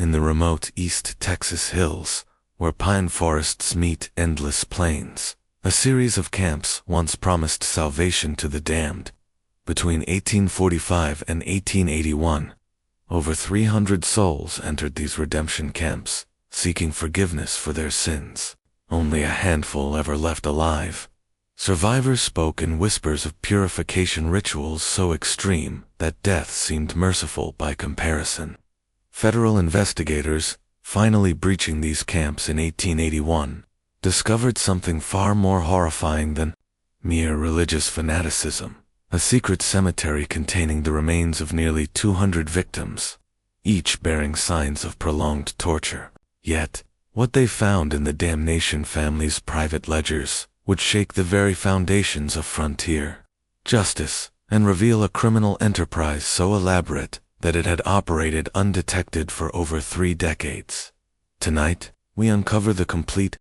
in the remote East Texas hills, where pine forests meet endless plains, a series of camps once promised salvation to the damned. Between 1845 and 1881, over 300 souls entered these redemption camps, seeking forgiveness for their sins. Only a handful ever left alive. Survivors spoke in whispers of purification rituals so extreme that death seemed merciful by comparison. Federal investigators, finally breaching these camps in 1881, discovered something far more horrifying than mere religious fanaticism: a secret cemetery containing the remains of nearly 200 victims, each bearing signs of prolonged torture. Yet, what they found in the Damnation family's private ledgers would shake the very foundations of frontier justice and reveal a criminal enterprise so elaborate that it had operated undetected for over 3 decades. Tonight, we uncover the complete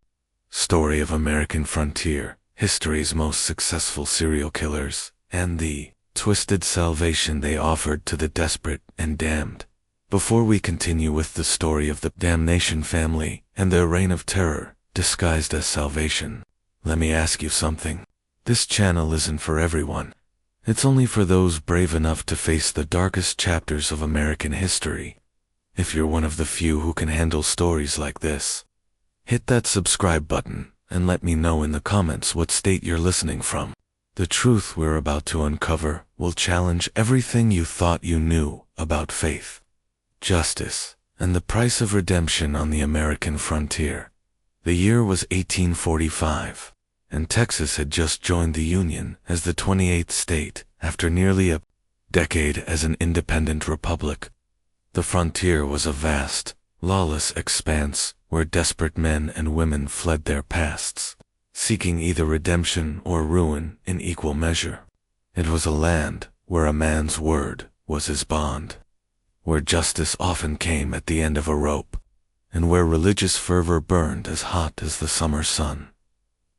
story of American frontier, history's most successful serial killers, and the twisted salvation they offered to the desperate and damned. Before we continue with the story of the Damnation family and their reign of terror disguised as salvation, let me ask you something. This channel isn't for everyone. It's only for those brave enough to face the darkest chapters of American history. If you're one of the few who can handle stories like this, hit that subscribe button and let me know in the comments what state you're listening from. The truth we're about to uncover will challenge everything you thought you knew about faith, justice, and the price of redemption on the American frontier. The year was 1845, and Texas had just joined the Union as the 28th state after nearly a decade as an independent republic. The frontier was a vast, lawless expanse where desperate men and women fled their pasts, seeking either redemption or ruin in equal measure. It was a land where a man's word was his bond, where justice often came at the end of a rope, and where religious fervor burned as hot as the summer sun.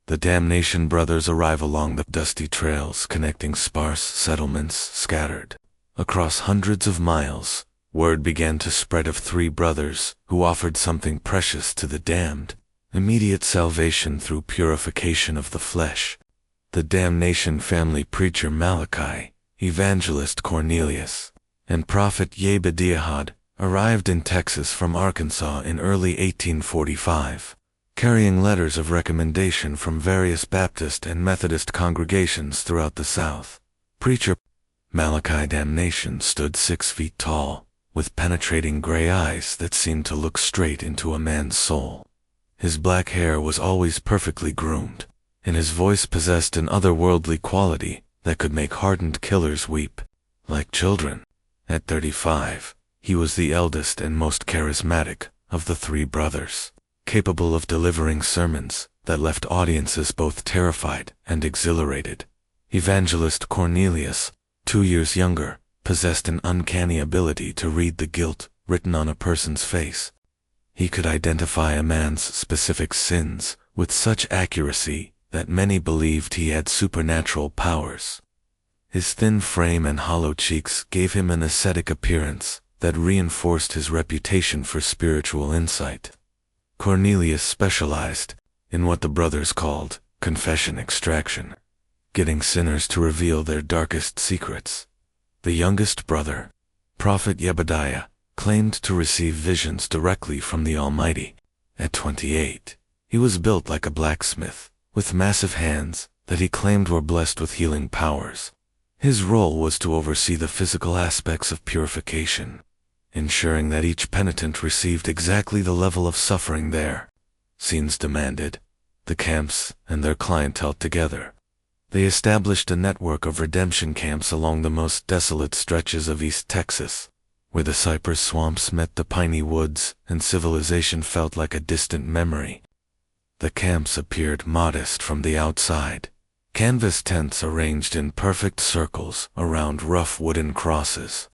The Damnation brothers arrive along the dusty trails connecting sparse settlements scattered across hundreds of miles. Word began to spread of 3 brothers who offered something precious to the damned: immediate salvation through purification of the flesh. The Damnation family preacher Malachi, evangelist Cornelius, and prophet Yebediah arrived in Texas from Arkansas in early 1845, carrying letters of recommendation from various Baptist and Methodist congregations throughout the South. Preacher Malachi Damnation stood 6 feet tall, with penetrating gray eyes that seemed to look straight into a man's soul. His black hair was always perfectly groomed, and his voice possessed an otherworldly quality that could make hardened killers weep like children. At 35, he was the eldest and most charismatic of the 3 brothers, capable of delivering sermons that left audiences both terrified and exhilarated. Evangelist Cornelius, 2 years younger, possessed an uncanny ability to read the guilt written on a person's face. He could identify a man's specific sins with such accuracy that many believed he had supernatural powers. His thin frame and hollow cheeks gave him an ascetic appearance that reinforced his reputation for spiritual insight. Cornelius specialized in what the brothers called confession extraction, getting sinners to reveal their darkest secrets. The youngest brother, Prophet Yebediah, claimed to receive visions directly from the Almighty. At 28, he was built like a blacksmith, with massive hands that he claimed were blessed with healing powers. His role was to oversee the physical aspects of purification, ensuring that each penitent received exactly the level of suffering their sins demanded. The camps and their clientele together, they established a network of redemption camps along the most desolate stretches of East Texas, where the cypress swamps met the piney woods and civilization felt like a distant memory. The camps appeared modest from the outside, canvas tents arranged in perfect circles around rough wooden crosses,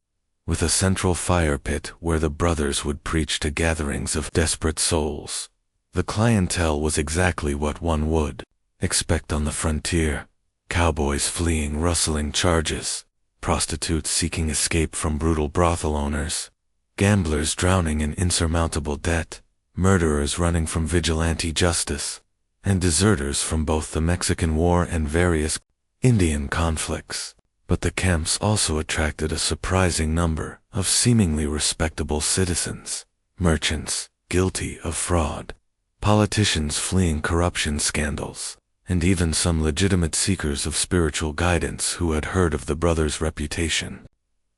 with a central fire pit where the brothers would preach to gatherings of desperate souls. The clientele was exactly what one would expect on the frontier: cowboys fleeing rustling charges, prostitutes seeking escape from brutal brothel owners, gamblers drowning in insurmountable debt, murderers running from vigilante justice, and deserters from both the Mexican War and various Indian conflicts. But the camps also attracted a surprising number of seemingly respectable citizens, merchants guilty of fraud, politicians fleeing corruption scandals, and even some legitimate seekers of spiritual guidance who had heard of the brothers' reputation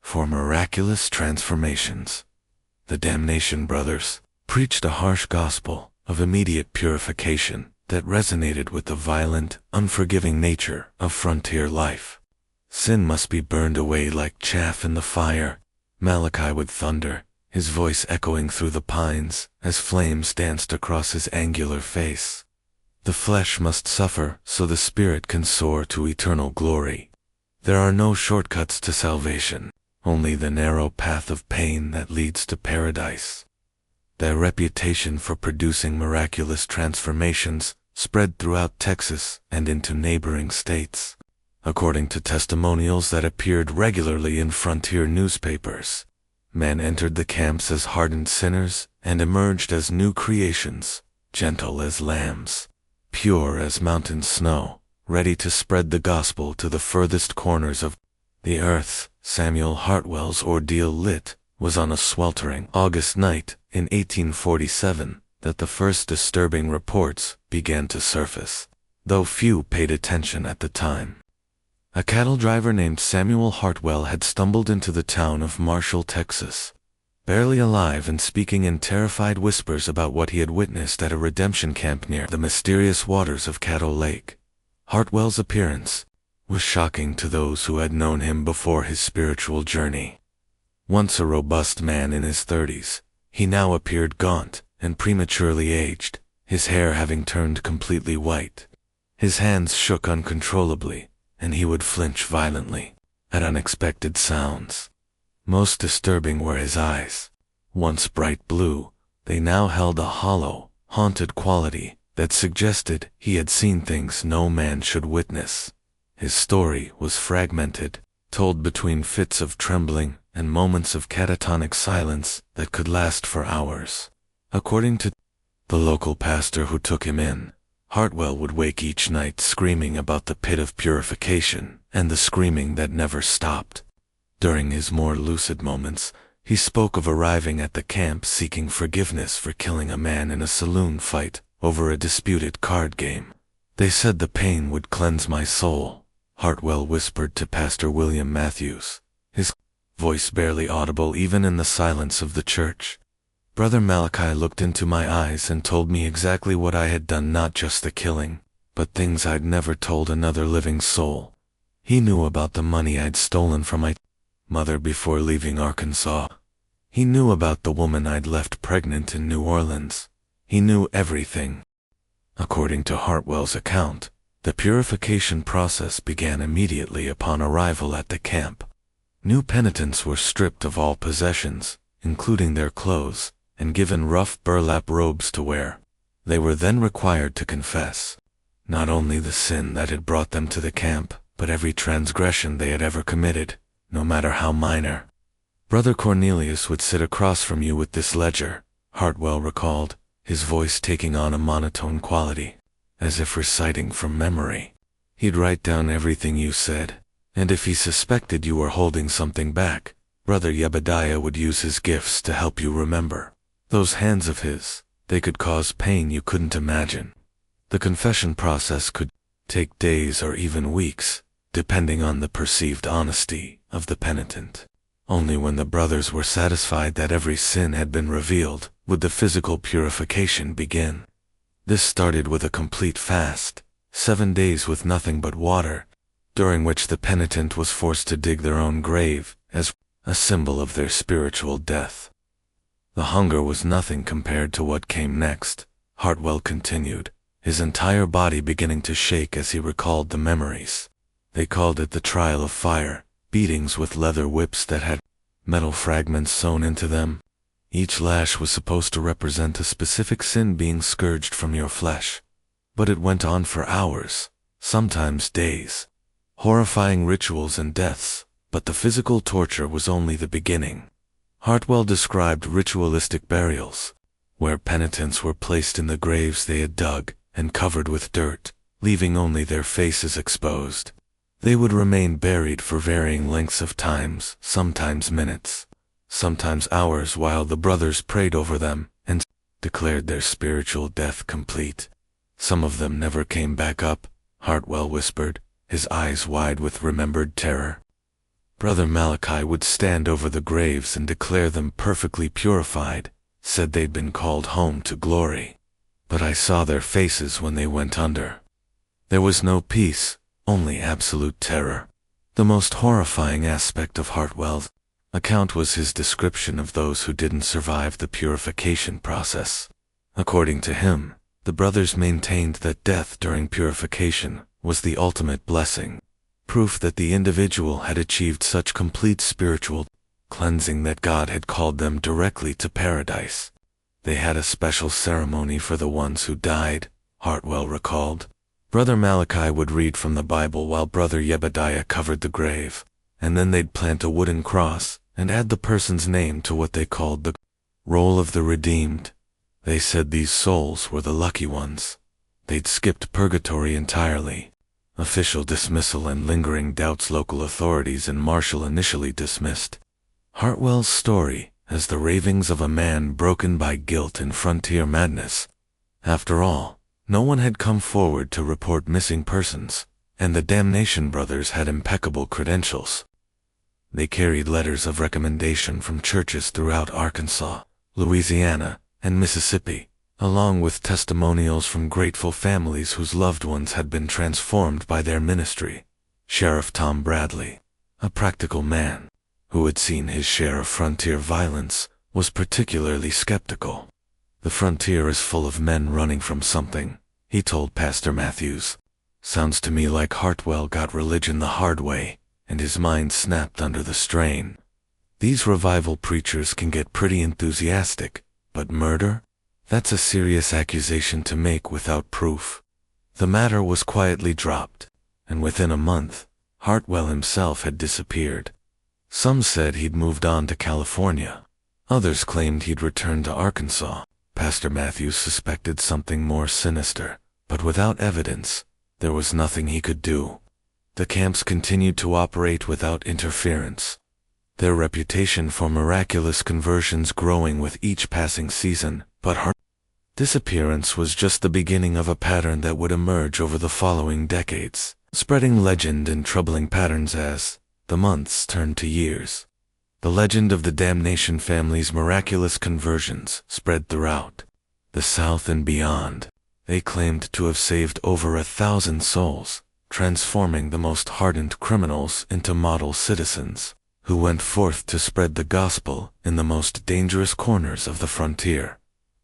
for miraculous transformations. The Damnation brothers preached a harsh gospel of immediate purification that resonated with the violent, unforgiving nature of frontier life. Sin must be burned away like chaff in the fire, Malachi would thunder, his voice echoing through the pines as flames danced across his angular face. The flesh must suffer so the spirit can soar to eternal glory. There are no shortcuts to salvation, only the narrow path of pain that leads to paradise. Their reputation for producing miraculous transformations spread throughout Texas and into neighboring states. According to testimonials that appeared regularly in frontier newspapers, men entered the camps as hardened sinners and emerged as new creations, gentle as lambs, pure as mountain snow, ready to spread the gospel to the furthest corners of the earth. Samuel Hartwell's ordeal was on a sweltering August night in 1847 that the first disturbing reports began to surface, though few paid attention at the time. A cattle driver named Samuel Hartwell had stumbled into the town of Marshall, Texas, barely alive and speaking in terrified whispers about what he had witnessed at a redemption camp near the mysterious waters of Caddo Lake. Hartwell's appearance was shocking to those who had known him before his spiritual journey. Once a robust man in his 30s, he now appeared gaunt and prematurely aged, his hair having turned completely white. His hands shook uncontrollably, and he would flinch violently at unexpected sounds. Most disturbing were his eyes. Once bright blue, they now held a hollow, haunted quality that suggested he had seen things no man should witness. His story was fragmented, told between fits of trembling and moments of catatonic silence that could last for hours. According to the local pastor who took him in, Hartwell would wake each night screaming about the pit of purification and the screaming that never stopped. During his more lucid moments, he spoke of arriving at the camp seeking forgiveness for killing a man in a saloon fight over a disputed card game. They said the pain would cleanse my soul, Hartwell whispered to Pastor William Matthews, his voice barely audible even in the silence of the church. Brother Malachi looked into my eyes and told me exactly what I had done, not just the killing, but things I'd never told another living soul. He knew about the money I'd stolen from my mother before leaving Arkansas. He knew about the woman I'd left pregnant in New Orleans. He knew everything. According to Hartwell's account, the purification process began immediately upon arrival at the camp. New penitents were stripped of all possessions, including their clothes, and given rough burlap robes to wear. They were then required to confess not only the sin that had brought them to the camp, but every transgression they had ever committed, no matter how minor. Brother Cornelius would sit across from you with this ledger, Hartwell recalled, his voice taking on a monotone quality, as if reciting from memory. He'd write down everything you said, and if he suspected you were holding something back, Brother Yebediah would use his gifts to help you remember. Those hands of his, they could cause pain you couldn't imagine. The confession process could take days or even weeks, depending on the perceived honesty of the penitent. Only when the brothers were satisfied that every sin had been revealed would the physical purification begin. This started with a complete fast, 7 days with nothing but water, during which the penitent was forced to dig their own grave as a symbol of their spiritual death. The hunger was nothing compared to what came next, Hartwell continued, his entire body beginning to shake as he recalled the memories. They called it the trial of fire, beatings with leather whips that had metal fragments sewn into them. Each lash was supposed to represent a specific sin being scourged from your flesh. But it went on for hours, sometimes days. Horrifying rituals and deaths, but the physical torture was only the beginning. Hartwell described ritualistic burials, where penitents were placed in the graves they had dug and covered with dirt, leaving only their faces exposed. They would remain buried for varying lengths of times, sometimes minutes, sometimes hours, while the brothers prayed over them and declared their spiritual death complete. Some of them never came back up, Hartwell whispered, his eyes wide with remembered terror. Brother Malachi would stand over the graves and declare them perfectly purified, said they'd been called home to glory. But I saw their faces when they went under. There was no peace, only absolute terror. The most horrifying aspect of Hartwell's account was his description of those who didn't survive the purification process. According to him, the brothers maintained that death during purification was the ultimate blessing, proof that the individual had achieved such complete spiritual cleansing that God had called them directly to paradise. They had a special ceremony for the ones who died, Hartwell recalled. Brother Malachi would read from the Bible while Brother Yebediah covered the grave, and then they'd plant a wooden cross and add the person's name to what they called the roll of the redeemed. They said these souls were the lucky ones. They'd skipped purgatory entirely. Official dismissal and lingering doubts local authorities and Marshall initially dismissed. Hartwell's story as the ravings of a man broken by guilt and frontier madness. After all, no one had come forward to report missing persons, and the Damnation brothers had impeccable credentials. They carried letters of recommendation from churches throughout Arkansas, Louisiana, and Mississippi, along with testimonials from grateful families whose loved ones had been transformed by their ministry. Sheriff Tom Bradley, a practical man who had seen his share of frontier violence, was particularly skeptical. The frontier is full of men running from something, he told Pastor Matthews. Sounds to me like Hartwell got religion the hard way, and his mind snapped under the strain. These revival preachers can get pretty enthusiastic, but murder? That's a serious accusation to make without proof. The matter was quietly dropped, and within a month, Hartwell himself had disappeared. Some said he'd moved on to California. Others claimed he'd returned to Arkansas. Pastor Matthews suspected something more sinister, but without evidence, there was nothing he could do. The camps continued to operate without interference, their reputation for miraculous conversions growing with each passing season, but Hartwell's disappearance was just the beginning of a pattern that would emerge over the following decades, spreading legend and troubling patterns as the months turned to years. The legend of the Damnation family's miraculous conversions spread throughout the South and beyond. They claimed to have saved over 1,000 souls, transforming the most hardened criminals into model citizens, who went forth to spread the gospel in the most dangerous corners of the frontier.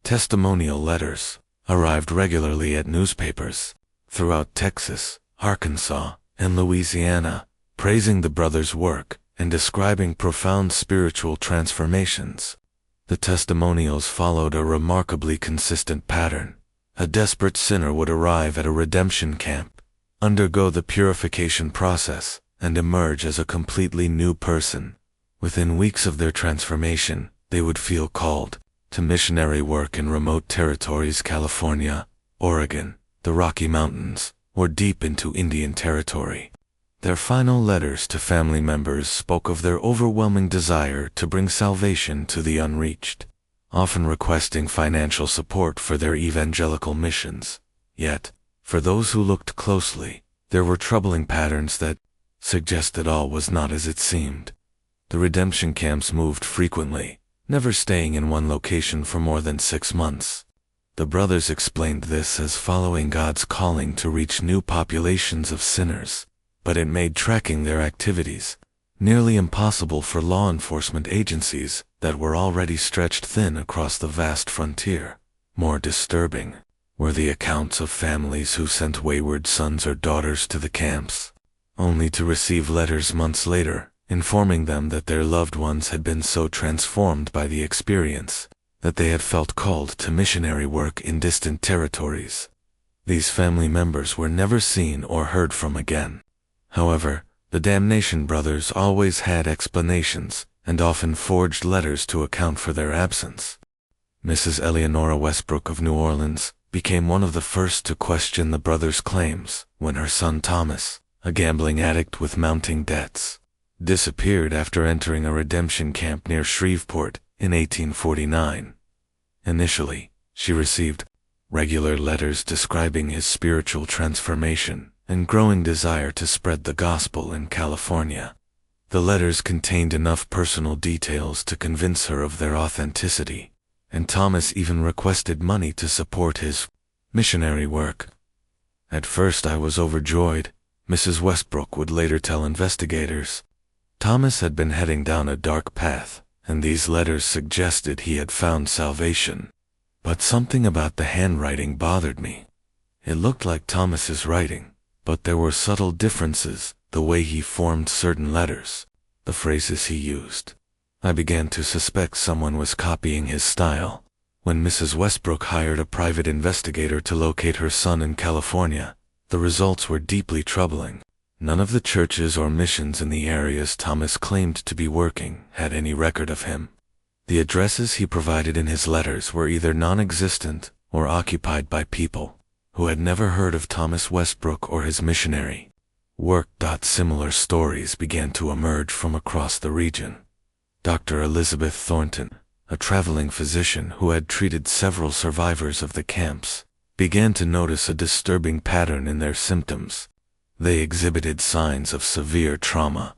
Testimonial letters arrived regularly at newspapers throughout Texas, Arkansas, and Louisiana, praising the brothers' work and describing profound spiritual transformations. The testimonials followed a remarkably consistent pattern. A desperate sinner would arrive at a redemption camp, undergo the purification process, and emerge as a completely new person. Within weeks of their transformation, they would feel called to missionary work in remote territories, California, Oregon, the Rocky Mountains, or deep into Indian territory. Their final letters to family members spoke of their overwhelming desire to bring salvation to the unreached, often requesting financial support for their evangelical missions. Yet, for those who looked closely, there were troubling patterns that suggested all was not as it seemed. The redemption camps moved frequently, never staying in one location for more than 6 months. The brothers explained this as following God's calling to reach new populations of sinners, but it made tracking their activities nearly impossible for law enforcement agencies that were already stretched thin across the vast frontier. More disturbing were the accounts of families who sent wayward sons or daughters to the camps, only to receive letters months later informing them that their loved ones had been so transformed by the experience that they had felt called to missionary work in distant territories. These family members were never seen or heard from again. However, the Damnation brothers always had explanations, and often forged letters to account for their absence. Mrs. Eleanora Westbrook of New Orleans became one of the first to question the brothers' claims when her son Thomas, a gambling addict with mounting debts, disappeared after entering a redemption camp near Shreveport in 1849. Initially, she received regular letters describing his spiritual transformation and growing desire to spread the gospel in California. The letters contained enough personal details to convince her of their authenticity, and Thomas even requested money to support his missionary work. At first I was overjoyed, Mrs. Westbrook would later tell investigators. Thomas had been heading down a dark path, and these letters suggested he had found salvation. But something about the handwriting bothered me. It looked like Thomas's writing, but there were subtle differences, the way he formed certain letters, the phrases he used. I began to suspect someone was copying his style. When Mrs. Westbrook hired a private investigator to locate her son in California, the results were deeply troubling. None of the churches or missions in the areas Thomas claimed to be working had any record of him. The addresses he provided in his letters were either non-existent or occupied by people who had never heard of Thomas Westbrook or his missionary work. Similar stories began to emerge from across the region. Dr. Elizabeth Thornton, a traveling physician who had treated several survivors of the camps, began to notice a disturbing pattern in their symptoms. They exhibited signs of severe trauma.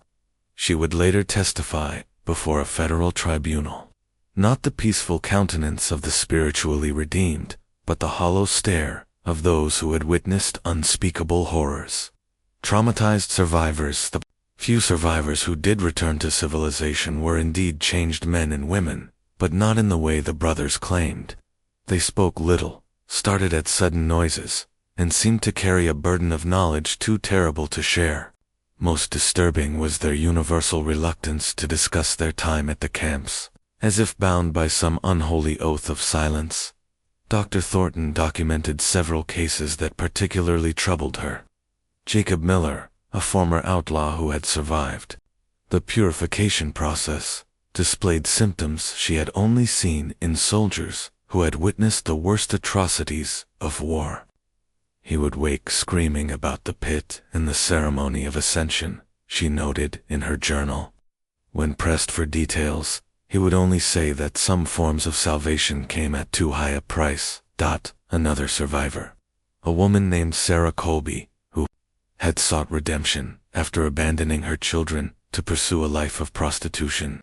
She would later testify before a federal tribunal. Not the peaceful countenance of the spiritually redeemed, but the hollow stare of those who had witnessed unspeakable horrors. Traumatized survivors. The few survivors who did return to civilization were indeed changed men and women, but not in the way the brothers claimed. They spoke little, started at sudden noises, and seemed to carry a burden of knowledge too terrible to share. Most disturbing was their universal reluctance to discuss their time at the camps, as if bound by some unholy oath of silence. Dr. Thornton documented several cases that particularly troubled her. Jacob Miller, a former outlaw who had survived the purification process, displayed symptoms she had only seen in soldiers who had witnessed the worst atrocities of war. He would wake screaming about the pit and the ceremony of ascension, she noted in her journal. When pressed for details, he would only say that some forms of salvation came at too high a price. Another survivor, a woman named Sarah Colby, who had sought redemption after abandoning her children to pursue a life of prostitution,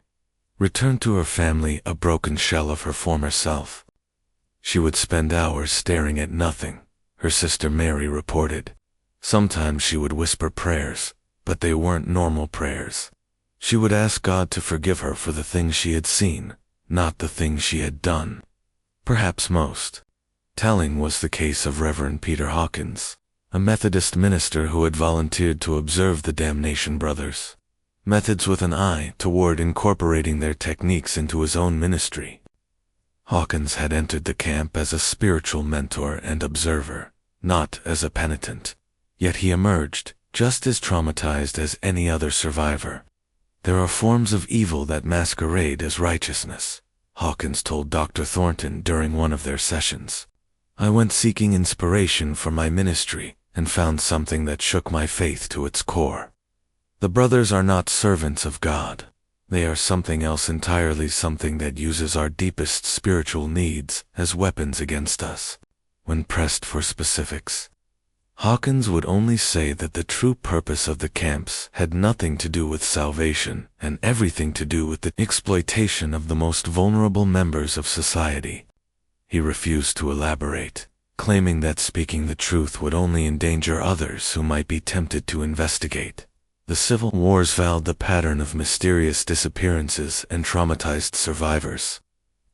returned to her family a broken shell of her former self. She would spend hours staring at nothing, her sister Mary reported. Sometimes she would whisper prayers, but they weren't normal prayers. She would ask God to forgive her for the things she had seen, not the things she had done. Perhaps most telling was the case of Reverend Peter Hawkins, a Methodist minister who had volunteered to observe the Damnation brothers. Methods with an eye toward incorporating their techniques into his own ministry. Hawkins had entered the camp as a spiritual mentor and observer, not as a penitent. Yet he emerged just as traumatized as any other survivor. There are forms of evil that masquerade as righteousness, Hawkins told Dr. Thornton during one of their sessions. I went seeking inspiration for my ministry and found something that shook my faith to its core. The brothers are not servants of God. They are something else entirely, something that uses our deepest spiritual needs as weapons against us. When pressed for specifics, Hawkins would only say that the true purpose of the camps had nothing to do with salvation and everything to do with the exploitation of the most vulnerable members of society. He refused to elaborate, claiming that speaking the truth would only endanger others who might be tempted to investigate. The Civil Wars followed the pattern of mysterious disappearances and traumatized survivors,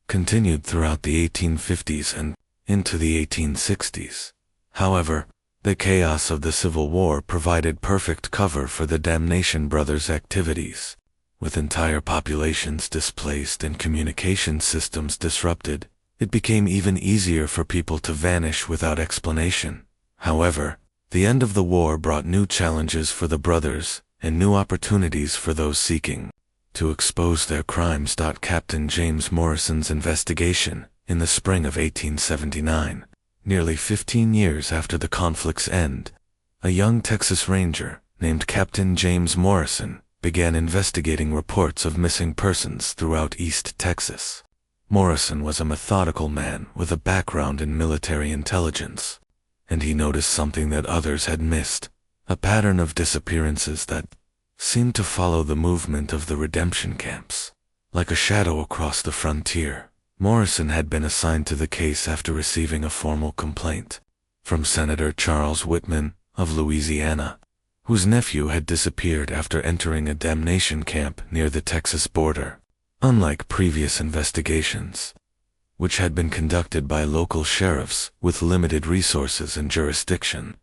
continued throughout the 1850s and into the 1860s. However, the chaos of the Civil War provided perfect cover for the Damnation brothers' activities. With entire populations displaced and communication systems disrupted, it became even easier for people to vanish without explanation. However, the end of the war brought new challenges for the brothers and new opportunities for those seeking to expose their crimes. Captain James Morrison's investigation, in the spring of 1879, nearly 15 years after the conflict's end, a young Texas Ranger named Captain James Morrison began investigating reports of missing persons throughout East Texas. Morrison was a methodical man with a background in military intelligence, and he noticed something that others had missed, a pattern of disappearances that seemed to follow the movement of the redemption camps. Like a shadow across the frontier, Morrison had been assigned to the case after receiving a formal complaint from Senator Charles Whitman of Louisiana, whose nephew had disappeared after entering a damnation camp near the Texas border. Unlike previous investigations, which had been conducted by local sheriffs with limited resources and jurisdiction,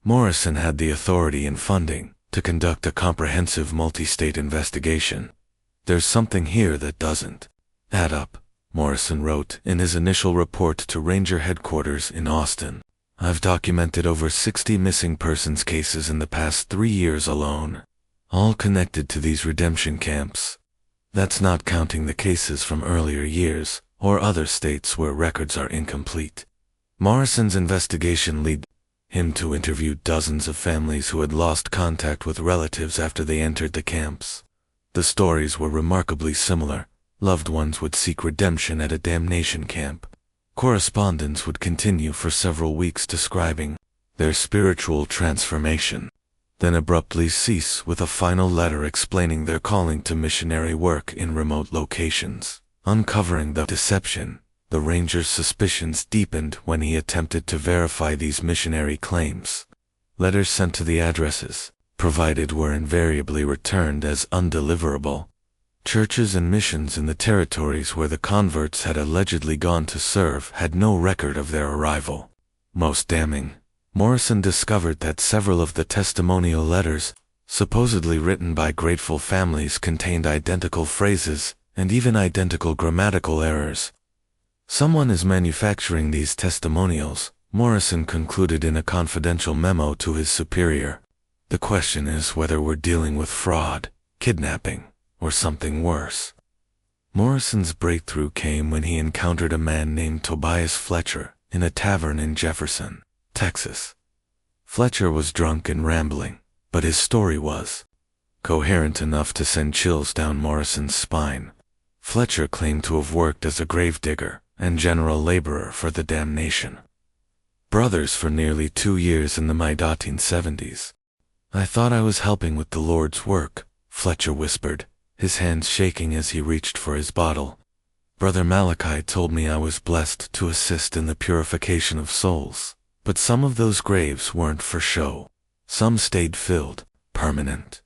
Morrison had the authority and funding to conduct a comprehensive multi-state investigation. "There's something here that doesn't add up," Morrison wrote in his initial report to Ranger headquarters in Austin. "I've documented over 60 missing persons cases in the past 3 years alone, all connected to these redemption camps. That's not counting the cases from earlier years or other states where records are incomplete." Morrison's investigation led him to interview dozens of families who had lost contact with relatives after they entered the camps. The stories were remarkably similar. Loved ones would seek redemption at a damnation camp. Correspondence would continue for several weeks describing their spiritual transformation, then abruptly cease with a final letter explaining their calling to missionary work in remote locations. Uncovering the deception, the ranger's suspicions deepened when he attempted to verify these missionary claims. Letters sent to the addresses provided were invariably returned as undeliverable. Churches and missions in the territories where the converts had allegedly gone to serve had no record of their arrival. Most damning, Morrison discovered that several of the testimonial letters, supposedly written by grateful families, contained identical phrases and even identical grammatical errors. "Someone is manufacturing these testimonials," Morrison concluded in a confidential memo to his superior. "The question is whether we're dealing with fraud, kidnapping, or something worse." Morrison's breakthrough came when he encountered a man named Tobias Fletcher in a tavern in Jefferson, Texas. Fletcher was drunk and rambling, but his story was coherent enough to send chills down Morrison's spine. Fletcher claimed to have worked as a gravedigger and general laborer for the Damnation brothers for nearly 2 years in the mid-1870s. "I thought I was helping with the Lord's work," Fletcher whispered, his hands shaking as he reached for his bottle. "Brother Malachi told me I was blessed to assist in the purification of souls, but some of those graves weren't for show. Some stayed filled, permanent.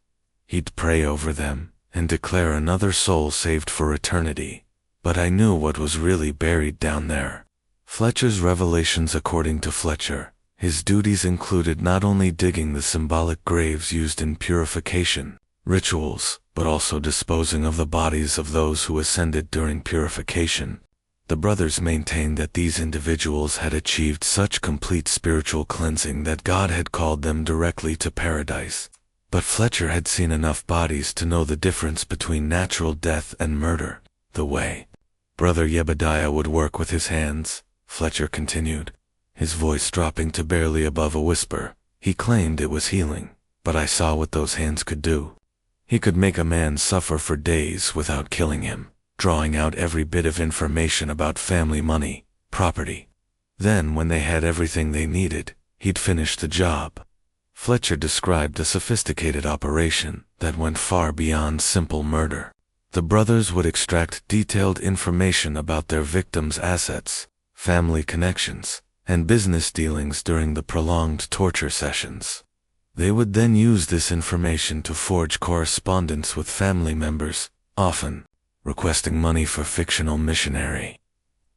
He'd pray over them and declare another soul saved for eternity, but I knew what was really buried down there." Fletcher's revelations. According to Fletcher, his duties included not only digging the symbolic graves used in purification rituals, but also disposing of the bodies of those who ascended during purification. The brothers maintained that these individuals had achieved such complete spiritual cleansing that God had called them directly to paradise. But Fletcher had seen enough bodies to know the difference between natural death and murder. "The way Brother Yebediah would work with his hands," Fletcher continued, his voice dropping to barely above a whisper. "He claimed it was healing, but I saw what those hands could do. He could make a man suffer for days without killing him, drawing out every bit of information about family, money, property. Then, when they had everything they needed, he'd finish the job." Fletcher described a sophisticated operation that went far beyond simple murder. The brothers would extract detailed information about their victims' assets, family connections, and business dealings during the prolonged torture sessions. They would then use this information to forge correspondence with family members, often requesting money for fictional missionary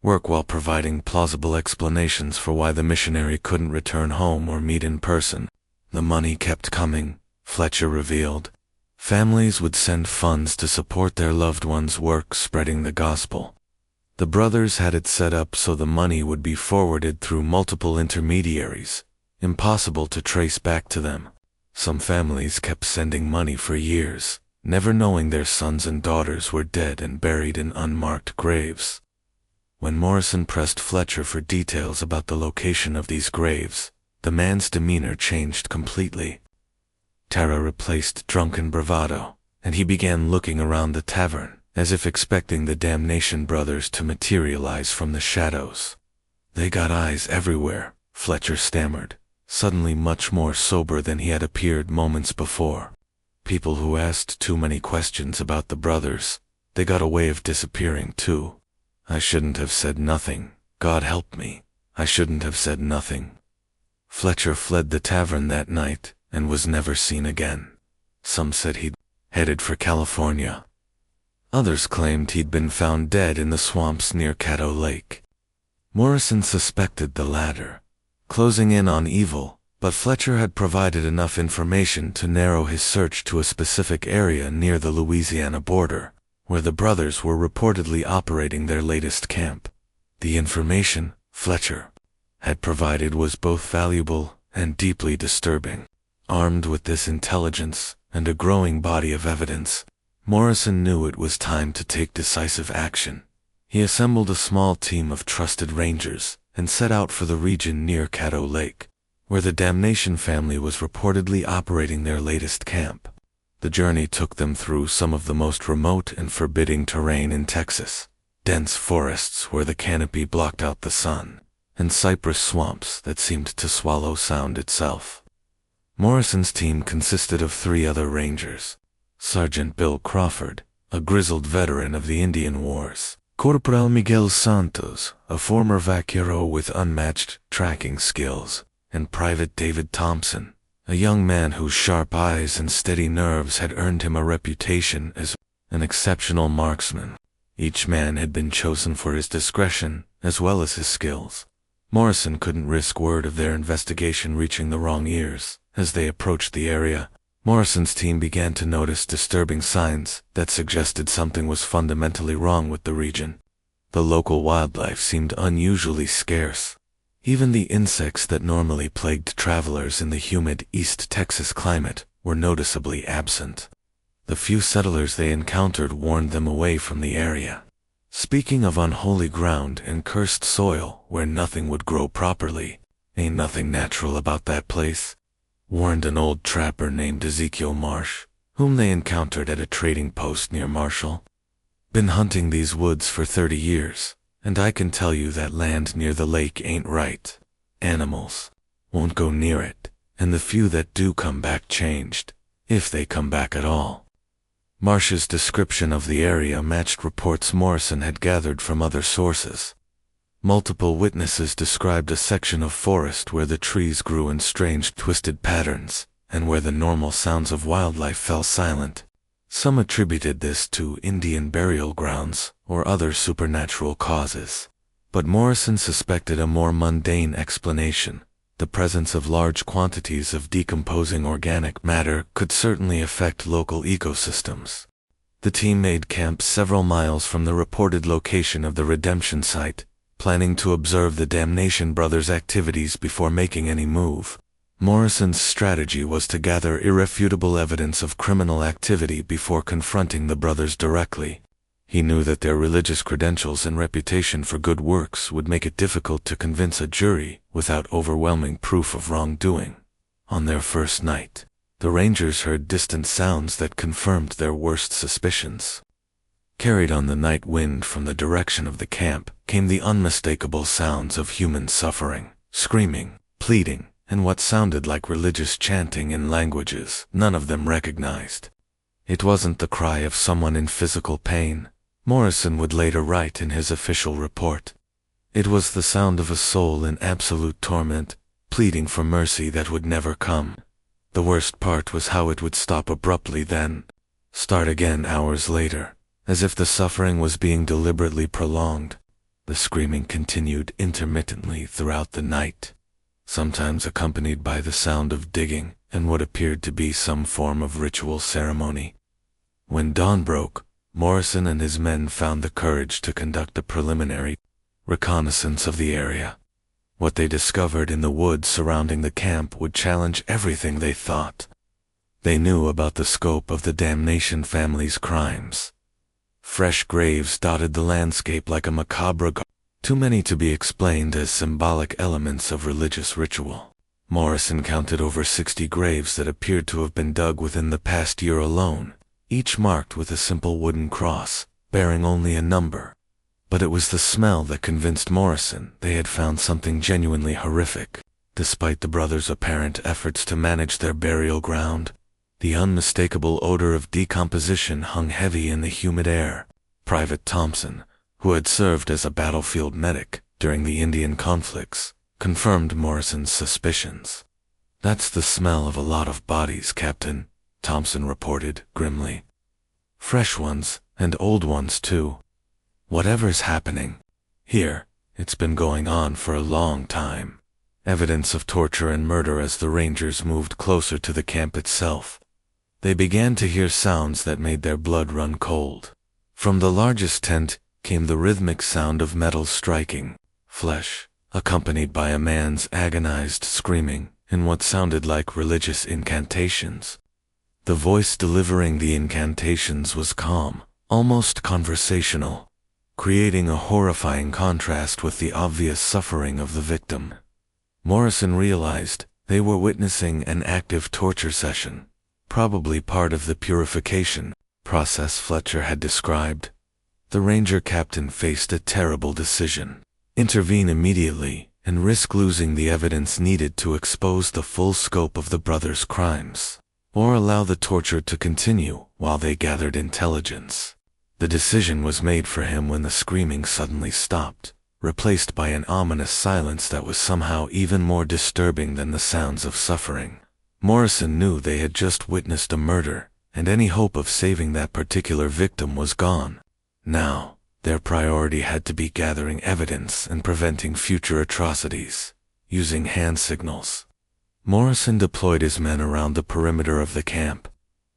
work while providing plausible explanations for why the missionary couldn't return home or meet in person. The money kept coming, Fletcher revealed. Families would send funds to support their loved ones' work spreading the gospel. The brothers had it set up so the money would be forwarded through multiple intermediaries, impossible to trace back to them. Some families kept sending money for years, never knowing their sons and daughters were dead and buried in unmarked graves. When Morrison pressed Fletcher for details about the location of these graves, the man's demeanor changed completely. Terror replaced drunken bravado, and he began looking around the tavern, as if expecting the Damnation brothers to materialize from the shadows. "They got eyes everywhere," Fletcher stammered, suddenly much more sober than he had appeared moments before. "People who asked too many questions about the brothers. They got a way of disappearing too. I shouldn't have said nothing. God help me. I shouldn't have said nothing." Fletcher fled the tavern that night and was never seen again. Some said he'd headed for California. Others claimed he'd been found dead in the swamps near Caddo Lake. Morrison suspected the latter, closing in on evil, but Fletcher had provided enough information to narrow his search to a specific area near the Louisiana border, where the brothers were reportedly operating their latest camp. The information Fletcher had provided was both valuable and deeply disturbing. Armed with this intelligence and a growing body of evidence, Morrison knew it was time to take decisive action. He assembled a small team of trusted rangers and set out for the region near Caddo Lake, where the Damnation family was reportedly operating their latest camp. The journey took them through some of the most remote and forbidding terrain in Texas, dense forests where the canopy blocked out the sun, and cypress swamps that seemed to swallow sound itself. Morrison's team consisted of 3 other rangers: Sergeant Bill Crawford, a grizzled veteran of the Indian Wars; Corporal Miguel Santos, a former vaquero with unmatched tracking skills; and Private David Thompson, a young man whose sharp eyes and steady nerves had earned him a reputation as an exceptional marksman. Each man had been chosen for his discretion as well as his skills. Morrison couldn't risk word of their investigation reaching the wrong ears. As they approached the area, Morrison's team began to notice disturbing signs that suggested something was fundamentally wrong with the region. The local wildlife seemed unusually scarce. Even the insects that normally plagued travelers in the humid East Texas climate were noticeably absent. The few settlers they encountered warned them away from the area. "Speaking of unholy ground and cursed soil where nothing would grow properly, ain't nothing natural about that place," warned an old trapper named Ezekiel Marsh, whom they encountered at a trading post near Marshall. "Been hunting these woods for 30 years, and I can tell you that land near the lake ain't right. Animals won't go near it, and the few that do come back changed, if they come back at all." Marsh's description of the area matched reports Morrison had gathered from other sources. Multiple witnesses described a section of forest where the trees grew in strange twisted patterns, and where the normal sounds of wildlife fell silent. Some attributed this to Indian burial grounds or other supernatural causes. But Morrison suspected a more mundane explanation. The presence of large quantities of decomposing organic matter could certainly affect local ecosystems. The team made camp several miles from the reported location of the redemption site, planning to observe the Damnation brothers' activities before making any move. Morrison's strategy was to gather irrefutable evidence of criminal activity before confronting the brothers directly. He knew that their religious credentials and reputation for good works would make it difficult to convince a jury without overwhelming proof of wrongdoing. On their first night, the Rangers heard distant sounds that confirmed their worst suspicions. Carried on the night wind from the direction of the camp came the unmistakable sounds of human suffering, screaming, pleading, and what sounded like religious chanting in languages none of them recognized. It wasn't the cry of someone in physical pain, Morrison would later write in his official report. It was the sound of a soul in absolute torment, pleading for mercy that would never come. The worst part was how it would stop abruptly then start again hours later, as if the suffering was being deliberately prolonged. The screaming continued intermittently throughout the night, sometimes accompanied by the sound of digging and what appeared to be some form of ritual ceremony. When dawn broke, Morrison and his men found the courage to conduct a preliminary reconnaissance of the area. What they discovered in the woods surrounding the camp would challenge everything they thought. They knew about the scope of the Damnation family's crimes. Fresh graves dotted the landscape like a macabre garden, too many to be explained as symbolic elements of religious ritual. Morrison counted over 60 graves that appeared to have been dug within the past year alone, each marked with a simple wooden cross, bearing only a number. But it was the smell that convinced Morrison they had found something genuinely horrific. Despite the brothers' apparent efforts to manage their burial ground, the unmistakable odor of decomposition hung heavy in the humid air. Private Thompson, who had served as a battlefield medic during the Indian conflicts, confirmed Morrison's suspicions. "That's the smell of a lot of bodies, Captain," Thompson reported grimly. "Fresh ones, and old ones too. Whatever's happening here, it's been going on for a long time." Evidence of torture and murder. As the Rangers moved closer to the camp itself, they began to hear sounds that made their blood run cold. From the largest tent came the rhythmic sound of metal striking flesh, accompanied by a man's agonized screaming in what sounded like religious incantations. The voice delivering the incantations was calm, almost conversational, creating a horrifying contrast with the obvious suffering of the victim. Morrison realized they were witnessing an active torture session, probably part of the purification process Fletcher had described. The Ranger captain faced a terrible decision: intervene immediately and risk losing the evidence needed to expose the full scope of the brothers' crimes, or allow the torture to continue while they gathered intelligence. The decision was made for him when the screaming suddenly stopped, replaced by an ominous silence that was somehow even more disturbing than the sounds of suffering. Morrison knew they had just witnessed a murder, and any hope of saving that particular victim was gone. Now, their priority had to be gathering evidence and preventing future atrocities, using hand signals. Morrison deployed his men around the perimeter of the camp.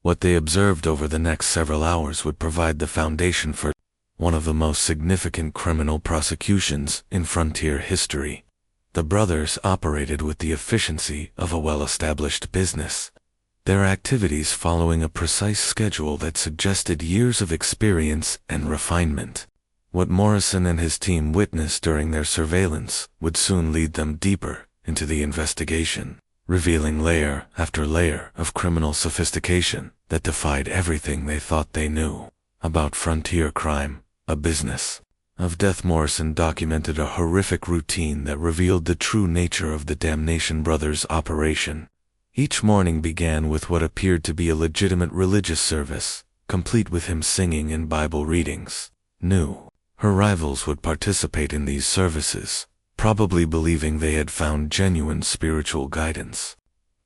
What they observed over the next several hours would provide the foundation for one of the most significant criminal prosecutions in frontier history. The brothers operated with the efficiency of a well-established business, their activities following a precise schedule that suggested years of experience and refinement. What Morrison and his team witnessed during their surveillance would soon lead them deeper into the investigation, revealing layer after layer of criminal sophistication that defied everything they thought they knew about frontier crime, a business of death. Morrison documented a horrific routine that revealed the true nature of the Damnation brothers' operation. Each morning began with what appeared to be a legitimate religious service, complete with hymn singing and Bible readings. New arrivals would participate in these services, probably believing they had found genuine spiritual guidance.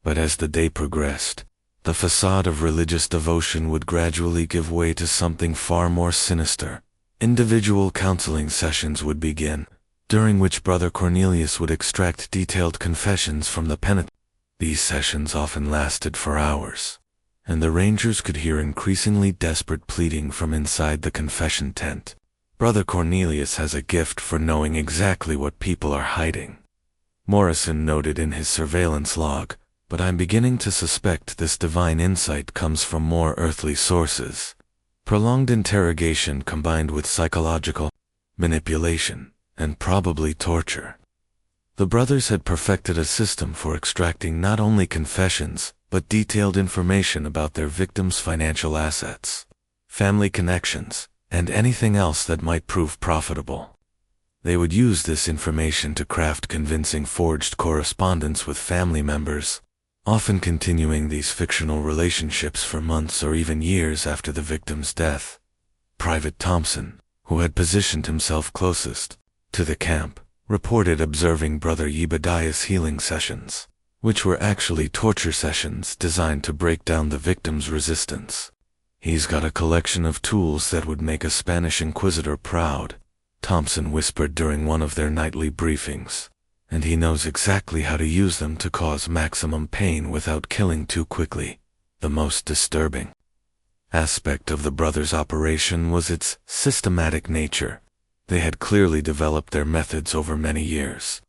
But as the day progressed, the facade of religious devotion would gradually give way to something far more sinister. Individual counseling sessions would begin, during which Brother Cornelius would extract detailed confessions from the penitent. These sessions often lasted for hours, and the Rangers could hear increasingly desperate pleading from inside the confession tent. "Brother Cornelius has a gift for knowing exactly what people are hiding," Morrison noted in his surveillance log, "but I'm beginning to suspect this divine insight comes from more earthly sources." Prolonged interrogation combined with psychological manipulation and probably torture. The brothers had perfected a system for extracting not only confessions, but detailed information about their victims' financial assets, family connections, and anything else that might prove profitable. They would use this information to craft convincing forged correspondence with family members, often continuing these fictional relationships for months or even years after the victim's death. Private Thompson, who had positioned himself closest to the camp, reported observing Brother Yebediah's healing sessions, which were actually torture sessions designed to break down the victim's resistance. "He's got a collection of tools that would make a Spanish inquisitor proud," Thompson whispered during one of their nightly briefings, "and he knows exactly how to use them to cause maximum pain without killing too quickly." The most disturbing aspect of the brothers' operation was its systematic nature. They had clearly developed their methods over many years,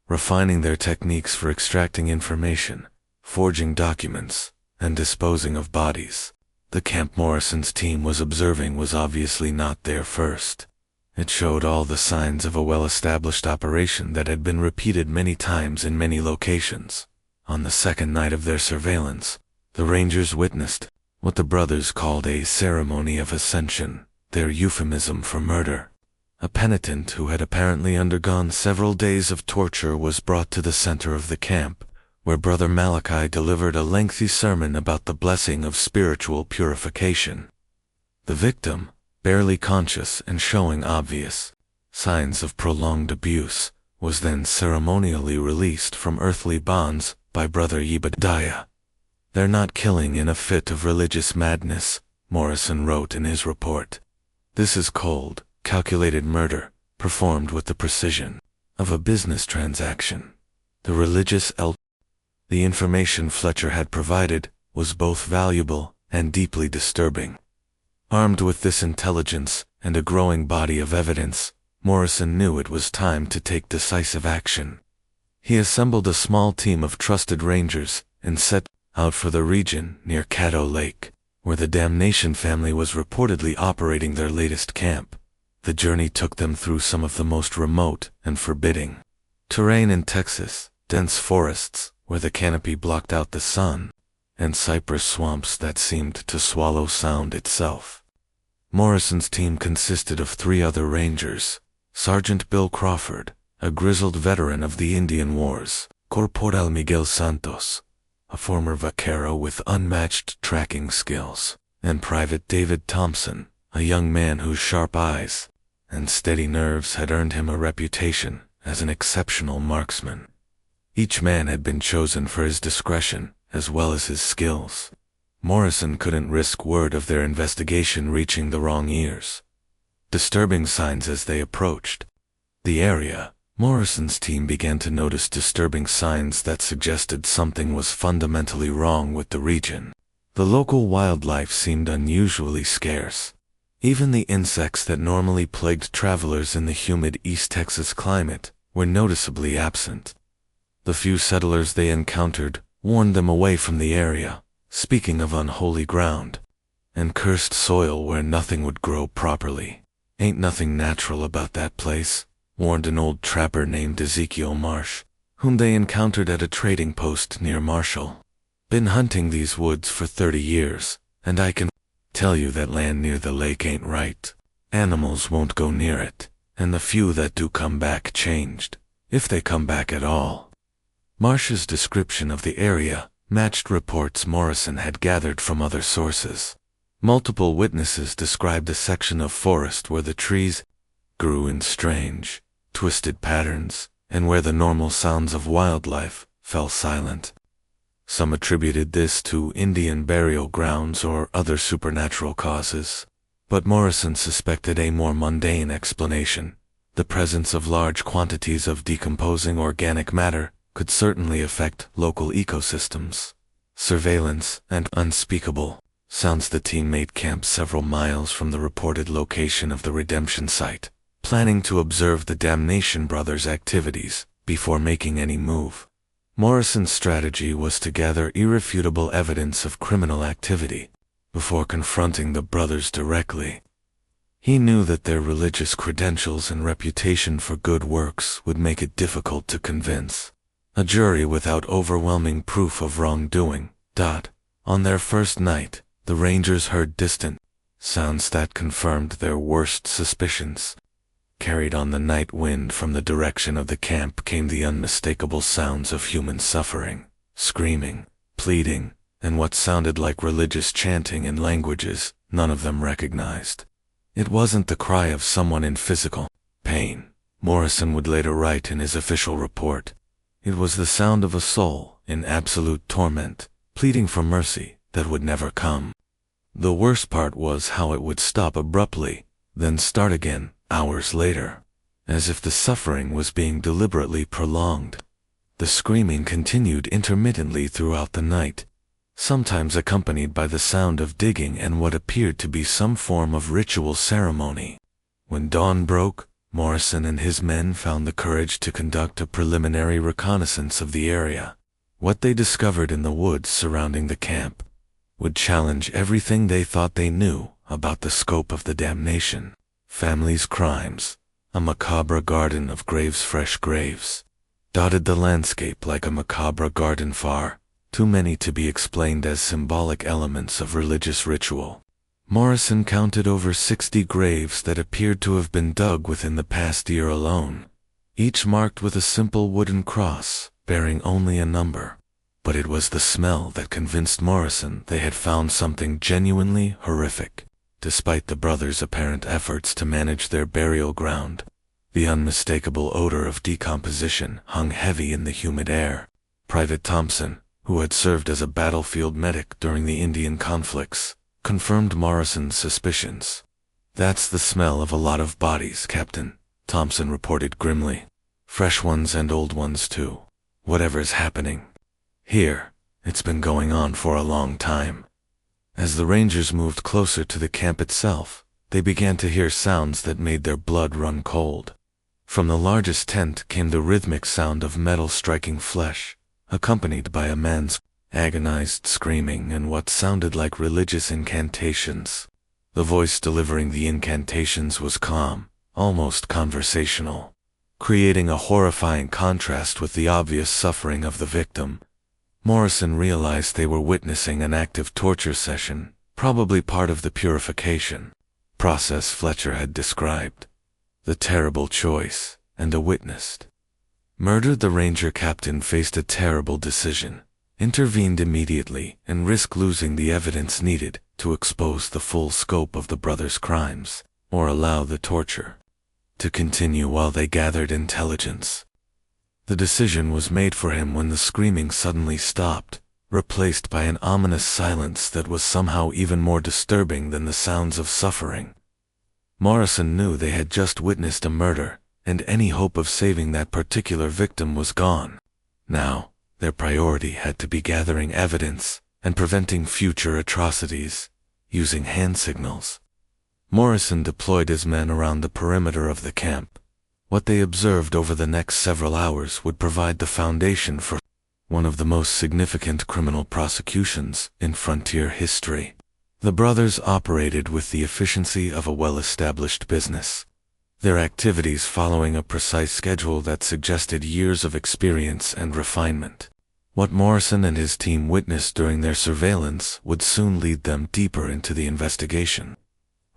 refining their techniques for extracting information, forging documents, and disposing of bodies. The camp Morrison's team was observing was obviously not there first. It showed all the signs of a well-established operation that had been repeated many times in many locations. On the second night of their surveillance, the Rangers witnessed what the brothers called a ceremony of ascension, their euphemism for murder. A penitent who had apparently undergone several days of torture was brought to the center of the camp, where Brother Malachi delivered a lengthy sermon about the blessing of spiritual purification. The victim, barely conscious and showing obvious signs of prolonged abuse, was then ceremonially released from earthly bonds by Brother Yebediah. "They're not killing in a fit of religious madness," Morrison wrote in his report. "This is cold, calculated murder, performed with the precision of a business transaction." The The information Fletcher had provided was both valuable and deeply disturbing. Armed with this intelligence and a growing body of evidence, Morrison knew it was time to take decisive action. He assembled a small team of trusted rangers and set out for the region near Caddo Lake, where the Damnation family was reportedly operating their latest camp. The journey took them through some of the most remote and forbidding terrain in Texas, dense forests where the canopy blocked out the sun, and cypress swamps that seemed to swallow sound itself. Morrison's team consisted of 3 other rangers: Sergeant Bill Crawford, a grizzled veteran of the Indian Wars; Corporal Miguel Santos, a former vaquero with unmatched tracking skills; and Private David Thompson, a young man whose sharp eyes and steady nerves had earned him a reputation as an exceptional marksman. Each man had been chosen for his discretion as well as his skills. Morrison couldn't risk word of their investigation reaching the wrong ears. Disturbing signs as they approached the area, Morrison's team began to notice disturbing signs that suggested something was fundamentally wrong with the region. The local wildlife seemed unusually scarce. Even the insects that normally plagued travelers in the humid East Texas climate were noticeably absent. The few settlers they encountered warned them away from the area, speaking of unholy ground and cursed soil where nothing would grow properly. "Ain't nothing natural about that place," warned an old trapper named Ezekiel Marsh, whom they encountered at a trading post near Marshall. "Been hunting these woods for 30 years, and I can tell you that land near the lake ain't right. Animals won't go near it, and the few that do come back changed, if they come back at all." Marsh's description of the area matched reports Morrison had gathered from other sources. Multiple witnesses described a section of forest where the trees grew in strange, twisted patterns, and where the normal sounds of wildlife fell silent. Some attributed this to Indian burial grounds or other supernatural causes, but Morrison suspected a more mundane explanation. The presence of large quantities of decomposing organic matter could certainly affect local ecosystems. Surveillance and unspeakable sounds. The team made camp several miles from the reported location of the redemption site, planning to observe the Damnation brothers' activities before making any move. Morrison's strategy was to gather irrefutable evidence of criminal activity before confronting the brothers directly. He knew that their religious credentials and reputation for good works would make it difficult to convince a jury without overwhelming proof of wrongdoing. On their first night, the Rangers heard distant sounds that confirmed their worst suspicions. Carried on the night wind from the direction of the camp came the unmistakable sounds of human suffering, screaming, pleading, and what sounded like religious chanting in languages none of them recognized. It wasn't the cry of someone in physical pain, Morrison would later write in his official report. It was the sound of a soul in absolute torment, pleading for mercy that would never come. The worst part was how it would stop abruptly, then start again hours later, as if the suffering was being deliberately prolonged. The screaming continued intermittently throughout the night, sometimes accompanied by the sound of digging and what appeared to be some form of ritual ceremony. When dawn broke, Morrison and his men found the courage to conduct a preliminary reconnaissance of the area. What they discovered in the woods surrounding the camp would challenge everything they thought they knew about the scope of the damnation. Families' crimes, a macabre garden of graves, fresh graves, dotted the landscape like a macabre garden, far too many to be explained as symbolic elements of religious ritual. Morrison counted over 60 graves that appeared to have been dug within the past year alone, each marked with a simple wooden cross, bearing only a number. But it was the smell that convinced Morrison they had found something genuinely horrific. Despite the brothers' apparent efforts to manage their burial ground, the unmistakable odor of decomposition hung heavy in the humid air. Private Thompson, who had served as a battlefield medic during the Indian conflicts, confirmed Morrison's suspicions. "That's the smell of a lot of bodies, Captain," Thompson reported grimly. "Fresh ones and old ones too. Whatever's happening here, it's been going on for a long time." As the Rangers moved closer to the camp itself, they began to hear sounds that made their blood run cold. From the largest tent came the rhythmic sound of metal striking flesh, accompanied by a man's agonized screaming and what sounded like religious incantations. The voice delivering the incantations was calm, almost conversational, creating a horrifying contrast with the obvious suffering of the victim. Morrison realized they were witnessing an active torture session, probably part of the purification process Fletcher had described. The terrible choice, and witnessed murder. The Ranger captain faced a terrible decision: intervened immediately and risk losing the evidence needed to expose the full scope of the brothers' crimes, or allow the torture to continue while they gathered intelligence. The decision was made for him when the screaming suddenly stopped, replaced by an ominous silence that was somehow even more disturbing than the sounds of suffering. Morrison knew they had just witnessed a murder, and any hope of saving that particular victim was gone. Now, their priority had to be gathering evidence and preventing future atrocities, using hand signals. Morrison deployed his men around the perimeter of the camp. What they observed over the next several hours would provide the foundation for one of the most significant criminal prosecutions in frontier history. The brothers operated with the efficiency of a well-established business, their activities following a precise schedule that suggested years of experience and refinement. What Morrison and his team witnessed during their surveillance would soon lead them deeper into the investigation,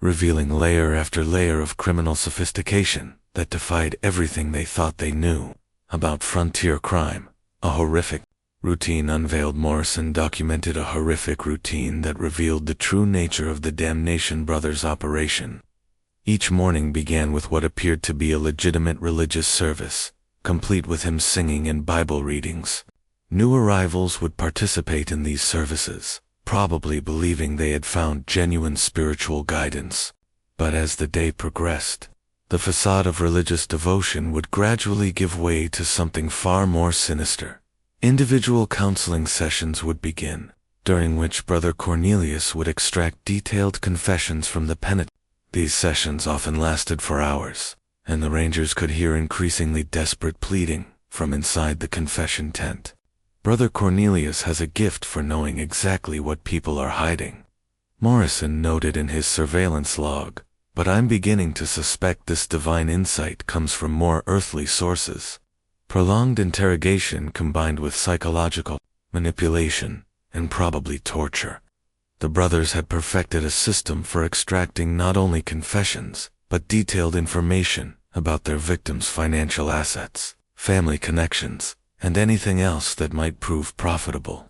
revealing layer after layer of criminal sophistication that defied everything they thought they knew about frontier crime. A horrific routine unveiled. Morrison documented a horrific routine that revealed the true nature of the Damnation brothers' operation. Each morning began with what appeared to be a legitimate religious service, complete with hymn singing and Bible readings. New arrivals would participate in these services, probably believing they had found genuine spiritual guidance. But as the day progressed, the facade of religious devotion would gradually give way to something far more sinister. Individual counseling sessions would begin, during which Brother Cornelius would extract detailed confessions from the penitent. These sessions often lasted for hours, and the Rangers could hear increasingly desperate pleading from inside the confession tent. Brother Cornelius has a gift for knowing exactly what people are hiding, Morrison noted in his surveillance log, but I'm beginning to suspect this divine insight comes from more earthly sources. Prolonged interrogation combined with psychological manipulation, and probably torture. The brothers had perfected a system for extracting not only confessions, but detailed information about their victims' financial assets, family connections, and anything else that might prove profitable.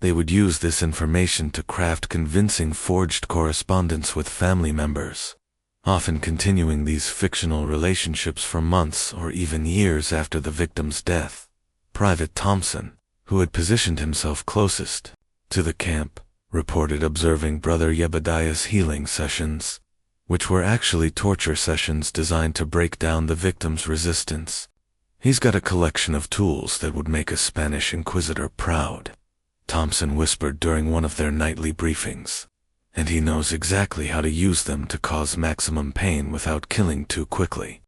They would use this information to craft convincing forged correspondence with family members, often continuing these fictional relationships for months or even years after the victim's death. Private Thompson, who had positioned himself closest to the camp, reported observing Brother Yebediah's healing sessions, which were actually torture sessions designed to break down the victim's resistance. "He's got a collection of tools that would make a Spanish inquisitor proud," Thompson whispered during one of their nightly briefings. "And he knows exactly how to use them to cause maximum pain without killing too quickly."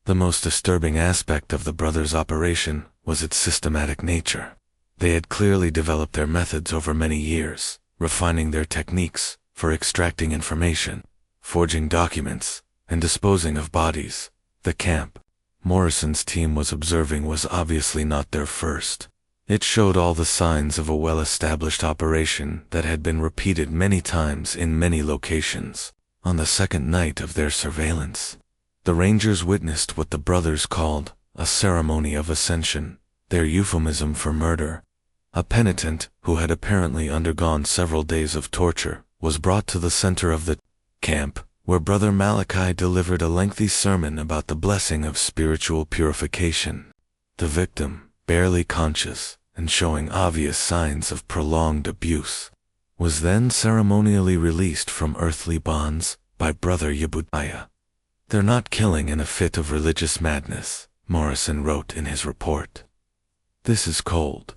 The most disturbing aspect of the brothers' operation was its systematic nature. They had clearly developed their methods over many years, refining their techniques for extracting information, forging documents, and disposing of bodies. The camp Morrison's team was observing was obviously not their first. It showed all the signs of a well-established operation that had been repeated many times in many locations. On the second night of their surveillance, the Rangers witnessed what the brothers called a ceremony of ascension, their euphemism for murder. A penitent, who had apparently undergone several days of torture, was brought to the center of the camp, where Brother Malachi delivered a lengthy sermon about the blessing of spiritual purification. The victim, barely conscious and showing obvious signs of prolonged abuse, was then ceremonially released from earthly bonds by Brother Yebudaya. "They're not killing in a fit of religious madness," Morrison wrote in his report. "This is cold,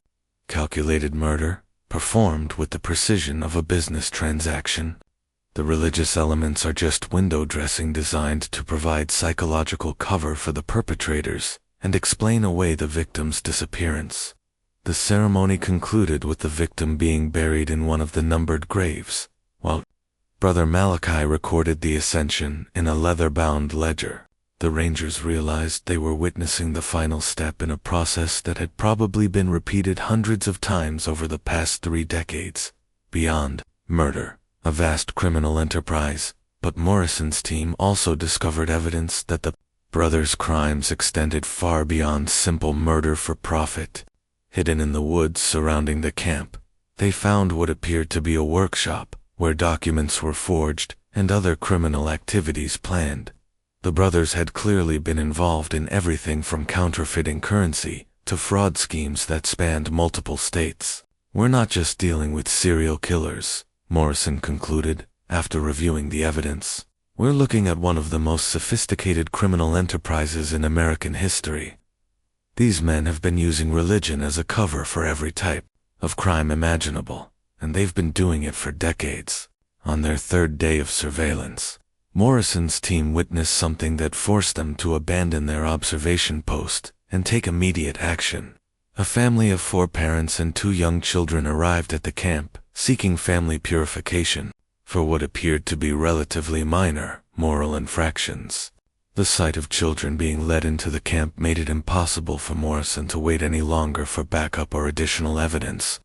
calculated murder, performed with the precision of a business transaction. The religious elements are just window dressing designed to provide psychological cover for the perpetrators and explain away the victim's disappearance." The ceremony concluded with the victim being buried in one of the numbered graves, while Brother Malachi recorded the ascension in a leather-bound ledger. The Rangers realized they were witnessing the final step in a process that had probably been repeated hundreds of times over the past 3 decades. Beyond murder, a vast criminal enterprise, but Morrison's team also discovered evidence that the brothers' crimes extended far beyond simple murder for profit. Hidden in the woods surrounding the camp, they found what appeared to be a workshop where documents were forged and other criminal activities planned. The brothers had clearly been involved in everything from counterfeiting currency to fraud schemes that spanned multiple states. "We're not just dealing with serial killers," Morrison concluded, after reviewing the evidence. "We're looking at one of the most sophisticated criminal enterprises in American history. These men have been using religion as a cover for every type of crime imaginable, and they've been doing it for decades." On their third day of surveillance, Morrison's team witnessed something that forced them to abandon their observation post and take immediate action. A family of 4 parents and 2 young children arrived at the camp, seeking family purification for what appeared to be relatively minor moral infractions. The sight of children being led into the camp made it impossible for Morrison to wait any longer for backup or additional evidence.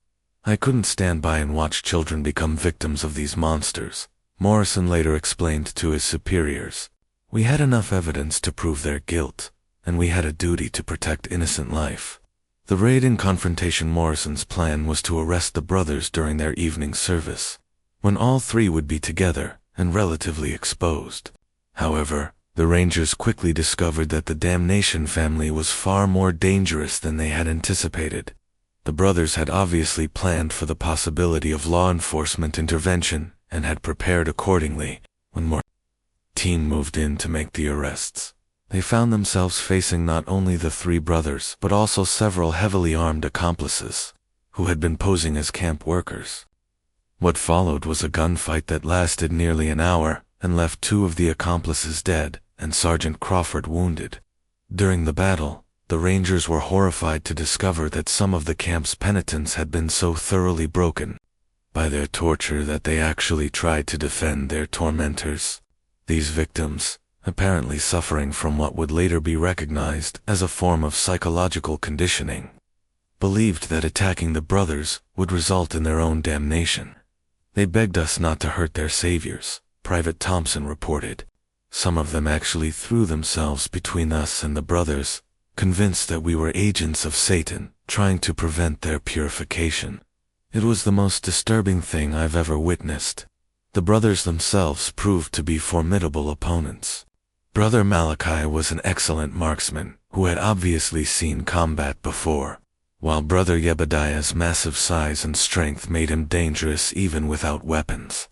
"I couldn't stand by and watch children become victims of these monsters," Morrison later explained to his superiors. "We had enough evidence to prove their guilt, and we had a duty to protect innocent life." The raid and confrontation Morrison's plan was to arrest the brothers during their evening service, when all 3 would be together and relatively exposed. However, the Rangers quickly discovered that the Damnation family was far more dangerous than they had anticipated. The brothers had obviously planned for the possibility of law enforcement intervention and had prepared accordingly. When Morrison's team moved in to make the arrests, they found themselves facing not only the 3 brothers but also several heavily armed accomplices who had been posing as camp workers. What followed was a gunfight that lasted nearly an hour and left 2 of the accomplices dead and Sergeant Crawford wounded. During the battle, the Rangers were horrified to discover that some of the camp's penitents had been so thoroughly broken by their torture that they actually tried to defend their tormentors. These victims, apparently suffering from what would later be recognized as a form of psychological conditioning, believed that attacking the brothers would result in their own damnation. "They begged us not to hurt their saviors," Private Thompson reported. "Some of them actually threw themselves between us and the brothers, convinced that we were agents of Satan, trying to prevent their purification. It was the most disturbing thing I've ever witnessed." The brothers themselves proved to be formidable opponents. Brother Malachi was an excellent marksman who had obviously seen combat before, while Brother Yebediah's massive size and strength made him dangerous even without weapons.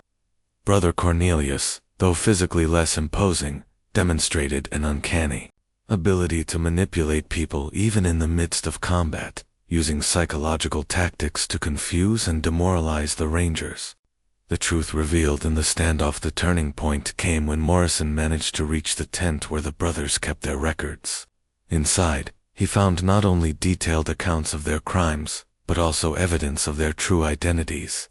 Brother Cornelius, though physically less imposing, demonstrated an uncanny ability to manipulate people even in the midst of combat, using psychological tactics to confuse and demoralize the Rangers. The truth revealed in the standoff. The turning point came when Morrison managed to reach the tent where the brothers kept their records. Inside, he found not only detailed accounts of their crimes, but also evidence of their true identities.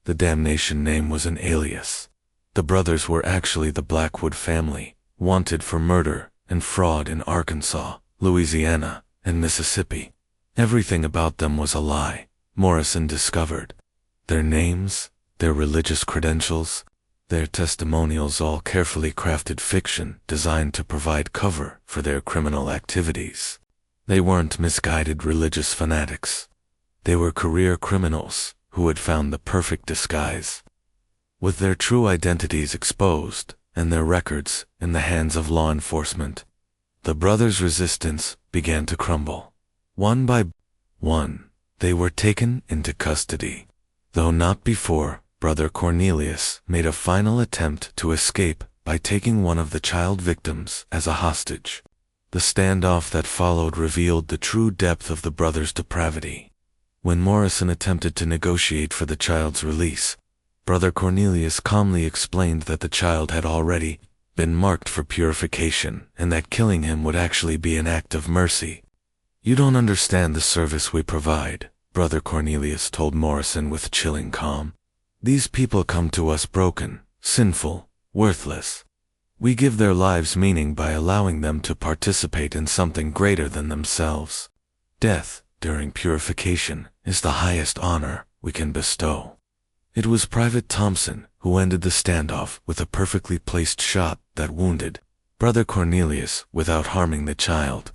The Damnation name was an alias. The brothers were actually the Blackwood family, wanted for murder and fraud in Arkansas, Louisiana, and Mississippi. Everything about them was a lie, Morrison discovered. Their names, their religious credentials, their testimonials, all carefully crafted fiction designed to provide cover for their criminal activities. They weren't misguided religious fanatics. They were career criminals who had found the perfect disguise. With their true identities exposed and their records in the hands of law enforcement, the brothers' resistance began to crumble. One by one, they were taken into custody, though not before Brother Cornelius made a final attempt to escape by taking one of the child victims as a hostage. The standoff that followed revealed the true depth of the brothers' depravity. When Morrison attempted to negotiate for the child's release, Brother Cornelius calmly explained that the child had already been marked for purification and that killing him would actually be an act of mercy. "You don't understand the service we provide," Brother Cornelius told Morrison with chilling calm. "These people come to us broken, sinful, worthless. We give their lives meaning by allowing them to participate in something greater than themselves. Death during purification is the highest honor we can bestow." It was Private Thompson who ended the standoff with a perfectly placed shot that wounded Brother Cornelius without harming the child.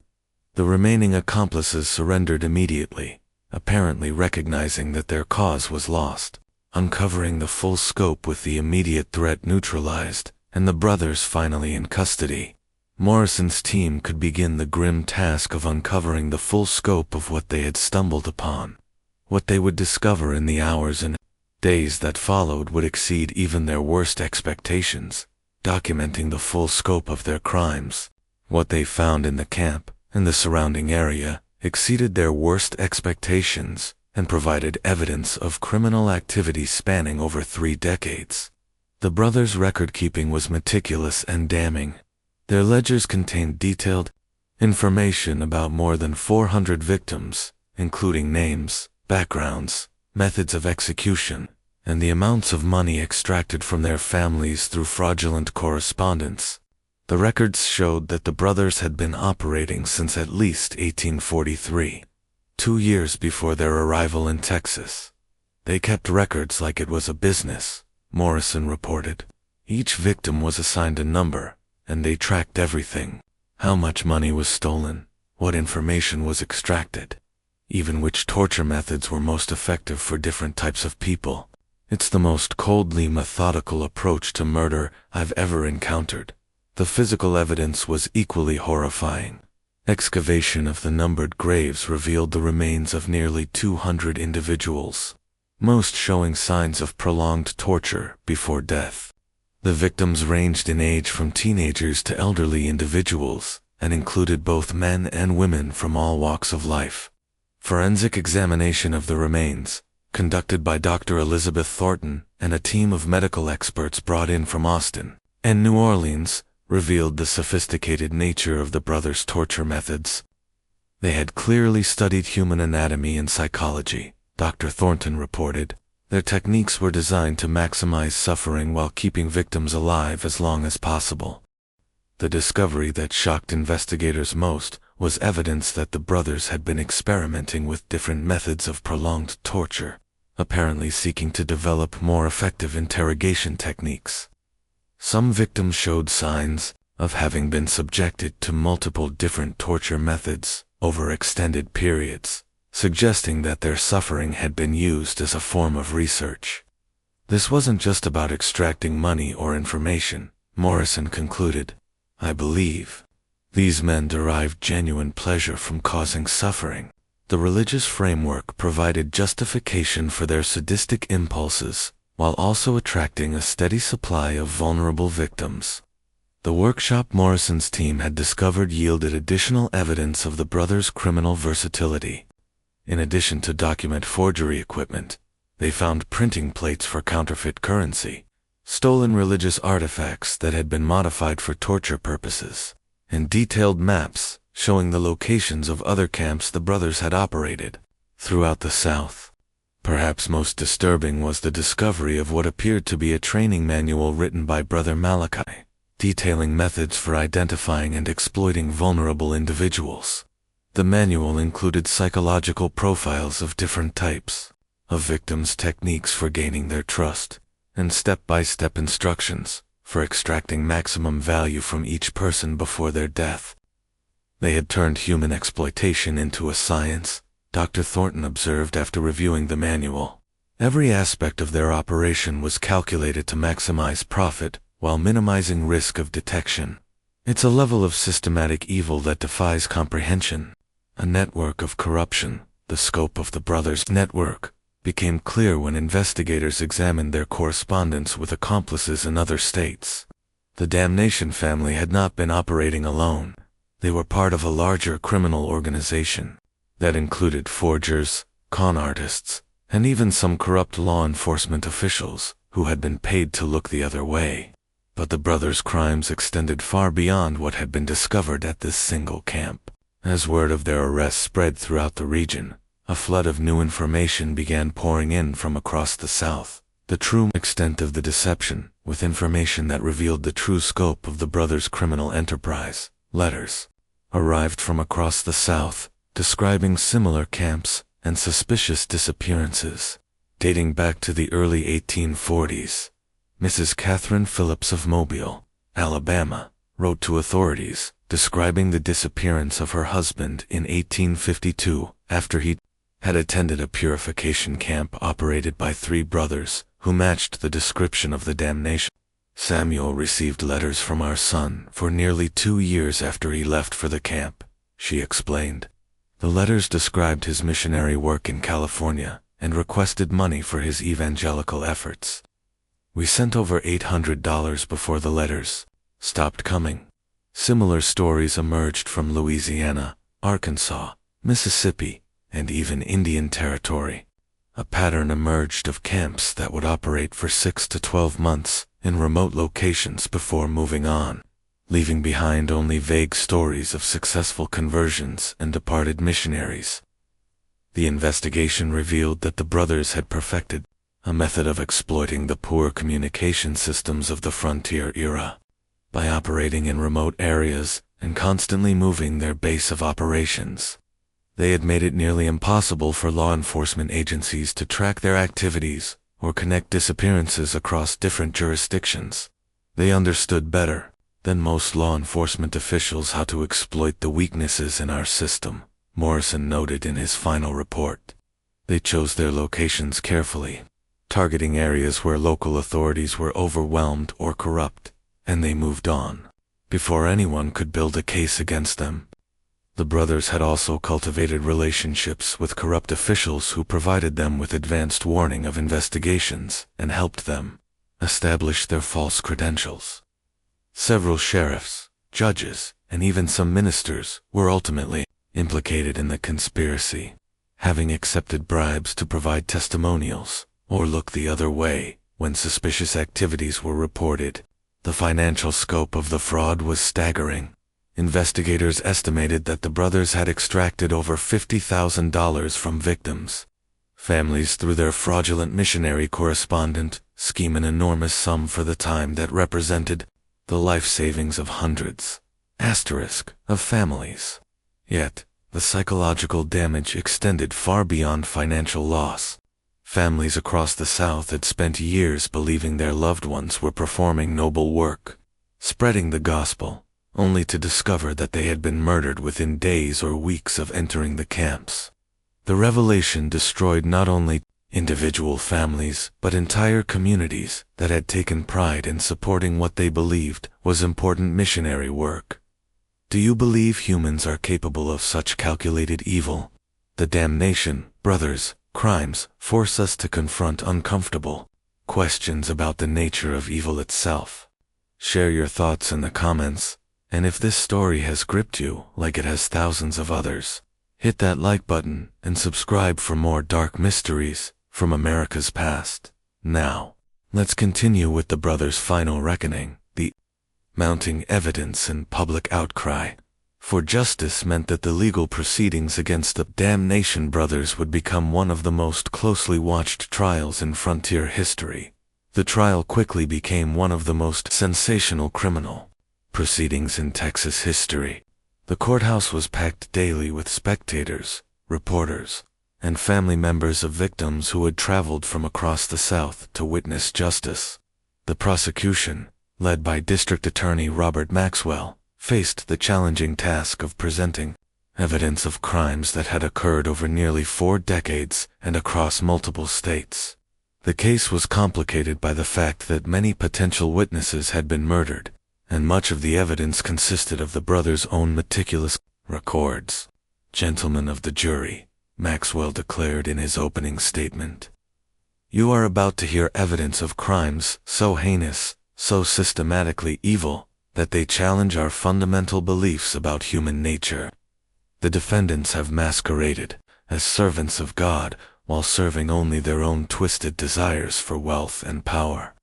The remaining accomplices surrendered immediately, apparently recognizing that their cause was lost. Uncovering the full scope with the immediate threat neutralized, and the brothers finally in custody, Morrison's team could begin the grim task of uncovering the full scope of what they had stumbled upon. What they would discover in the hours and days that followed would exceed even their worst expectations, documenting the full scope of their crimes. What they found in the camp and the surrounding area exceeded their worst expectations and provided evidence of criminal activity spanning over 3 decades. The brothers' record-keeping was meticulous and damning. Their ledgers contained detailed information about more than 400 victims, including names, backgrounds, methods of execution, and the amounts of money extracted from their families through fraudulent correspondence. The records showed that the brothers had been operating since at least 1843, 2 years before their arrival in Texas. They kept records like it was a business, Morrison reported. Each victim was assigned a number, and they tracked everything: how much money was stolen, what information was extracted, even which torture methods were most effective for different types of people. It's the most coldly methodical approach to murder I've ever encountered. The physical evidence was equally horrifying. Excavation of the numbered graves revealed the remains of nearly 200 individuals, most showing signs of prolonged torture before death. The victims ranged in age from teenagers to elderly individuals, and included both men and women from all walks of life. Forensic examination of the remains, conducted by Dr. Elizabeth Thornton and a team of medical experts brought in from Austin and New Orleans, revealed the sophisticated nature of the brothers' torture methods. They had clearly studied human anatomy and psychology, Dr. Thornton reported. Their techniques were designed to maximize suffering while keeping victims alive as long as possible. The discovery that shocked investigators most was evidence that the brothers had been experimenting with different methods of prolonged torture, apparently seeking to develop more effective interrogation techniques. Some victims showed signs of having been subjected to multiple different torture methods over extended periods, suggesting that their suffering had been used as a form of research. This wasn't just about extracting money or information, Morrison concluded. I believe these men derived genuine pleasure from causing suffering. The religious framework provided justification for their sadistic impulses, while also attracting a steady supply of vulnerable victims. The workshop Morrison's team had discovered yielded additional evidence of the brothers' criminal versatility. In addition to document forgery equipment, they found printing plates for counterfeit currency, stolen religious artifacts that had been modified for torture purposes, and detailed maps showing the locations of other camps the brothers had operated throughout the South. Perhaps most disturbing was the discovery of what appeared to be a training manual written by Brother Malachi, detailing methods for identifying and exploiting vulnerable individuals. The manual included psychological profiles of different types of victims, techniques for gaining their trust, and step-by-step instructions for extracting maximum value from each person before their death. They had turned human exploitation into a science, Dr. Thornton observed after reviewing the manual. Every aspect of their operation was calculated to maximize profit while minimizing risk of detection. It's a level of systematic evil that defies comprehension. A network of corruption. The scope of the brothers' network became clear when investigators examined their correspondence with accomplices in other states. The Damnation family had not been operating alone. They were part of a larger criminal organization that included forgers, con artists, and even some corrupt law enforcement officials who had been paid to look the other way. But the brothers' crimes extended far beyond what had been discovered at this single camp. As word of their arrest spread throughout the region, a flood of new information began pouring in from across the South. The true extent of the deception, with information that revealed the true scope of the brothers' criminal enterprise. Letters arrived from across the South, describing similar camps and suspicious disappearances. Dating back to the early 1840s, Mrs. Catherine Phillips of Mobile, Alabama, wrote to authorities describing the disappearance of her husband in 1852 after he had attended a purification camp operated by 3 brothers who matched the description of the Damnation. Samuel received letters from our son for nearly 2 years after he left for the camp, she explained. The letters described his missionary work in California and requested money for his evangelical efforts. We sent over $800 before the letters stopped coming. Similar stories emerged from Louisiana, Arkansas, Mississippi, and even Indian Territory. A pattern emerged of camps that would operate for 6 to 12 months in remote locations before moving on, leaving behind only vague stories of successful conversions and departed missionaries. The investigation revealed that the brothers had perfected a method of exploiting the poor communication systems of the frontier era. By operating in remote areas and constantly moving their base of operations, they had made it nearly impossible for law enforcement agencies to track their activities or connect disappearances across different jurisdictions. They understood better than most law enforcement officials how to exploit the weaknesses in our system, Morrison noted in his final report. They chose their locations carefully, targeting areas where local authorities were overwhelmed or corrupt, and they moved on before anyone could build a case against them. The brothers had also cultivated relationships with corrupt officials who provided them with advanced warning of investigations and helped them establish their false credentials. Several sheriffs, judges, and even some ministers were ultimately implicated in the conspiracy, having accepted bribes to provide testimonials or look the other way when suspicious activities were reported. The financial scope of the fraud was staggering. Investigators estimated that the brothers had extracted over $50,000 from victims' families through their fraudulent missionary correspondent, scheme an enormous sum for the time that represented the life savings of hundreds of families. Yet, the psychological damage extended far beyond financial loss. Families across the South had spent years believing their loved ones were performing noble work, spreading the gospel, only to discover that they had been murdered within days or weeks of entering the camps. The revelation destroyed not only individual families but entire communities that had taken pride in supporting what they believed was important missionary work. Do you believe humans are capable of such calculated evil? The Damnation, brothers' crimes force us to confront uncomfortable questions about the nature of evil itself. Share your thoughts in the comments, and if this story has gripped you like it has thousands of others, hit that like button and subscribe for more dark mysteries from America's past. Now, let's continue with the brothers' final reckoning, the mounting evidence and public outcry. for justice meant that the legal proceedings against the Damnation brothers would become one of the most closely watched trials in frontier history. The trial quickly became one of the most sensational criminal proceedings in Texas history. The courthouse was packed daily with spectators, reporters, and family members of victims who had traveled from across the South to witness justice. The prosecution, led by District Attorney Robert Maxwell, faced the challenging task of presenting evidence of crimes that had occurred over nearly 4 decades and across multiple states. The case was complicated by the fact that many potential witnesses had been murdered, and much of the evidence consisted of the brothers' own meticulous records. "Gentlemen of the jury," Maxwell declared in his opening statement, "you are about to hear evidence of crimes so heinous, so systematically evil, that they challenge our fundamental beliefs about human nature. The defendants have masqueraded as servants of God while serving only their own twisted desires for wealth and power."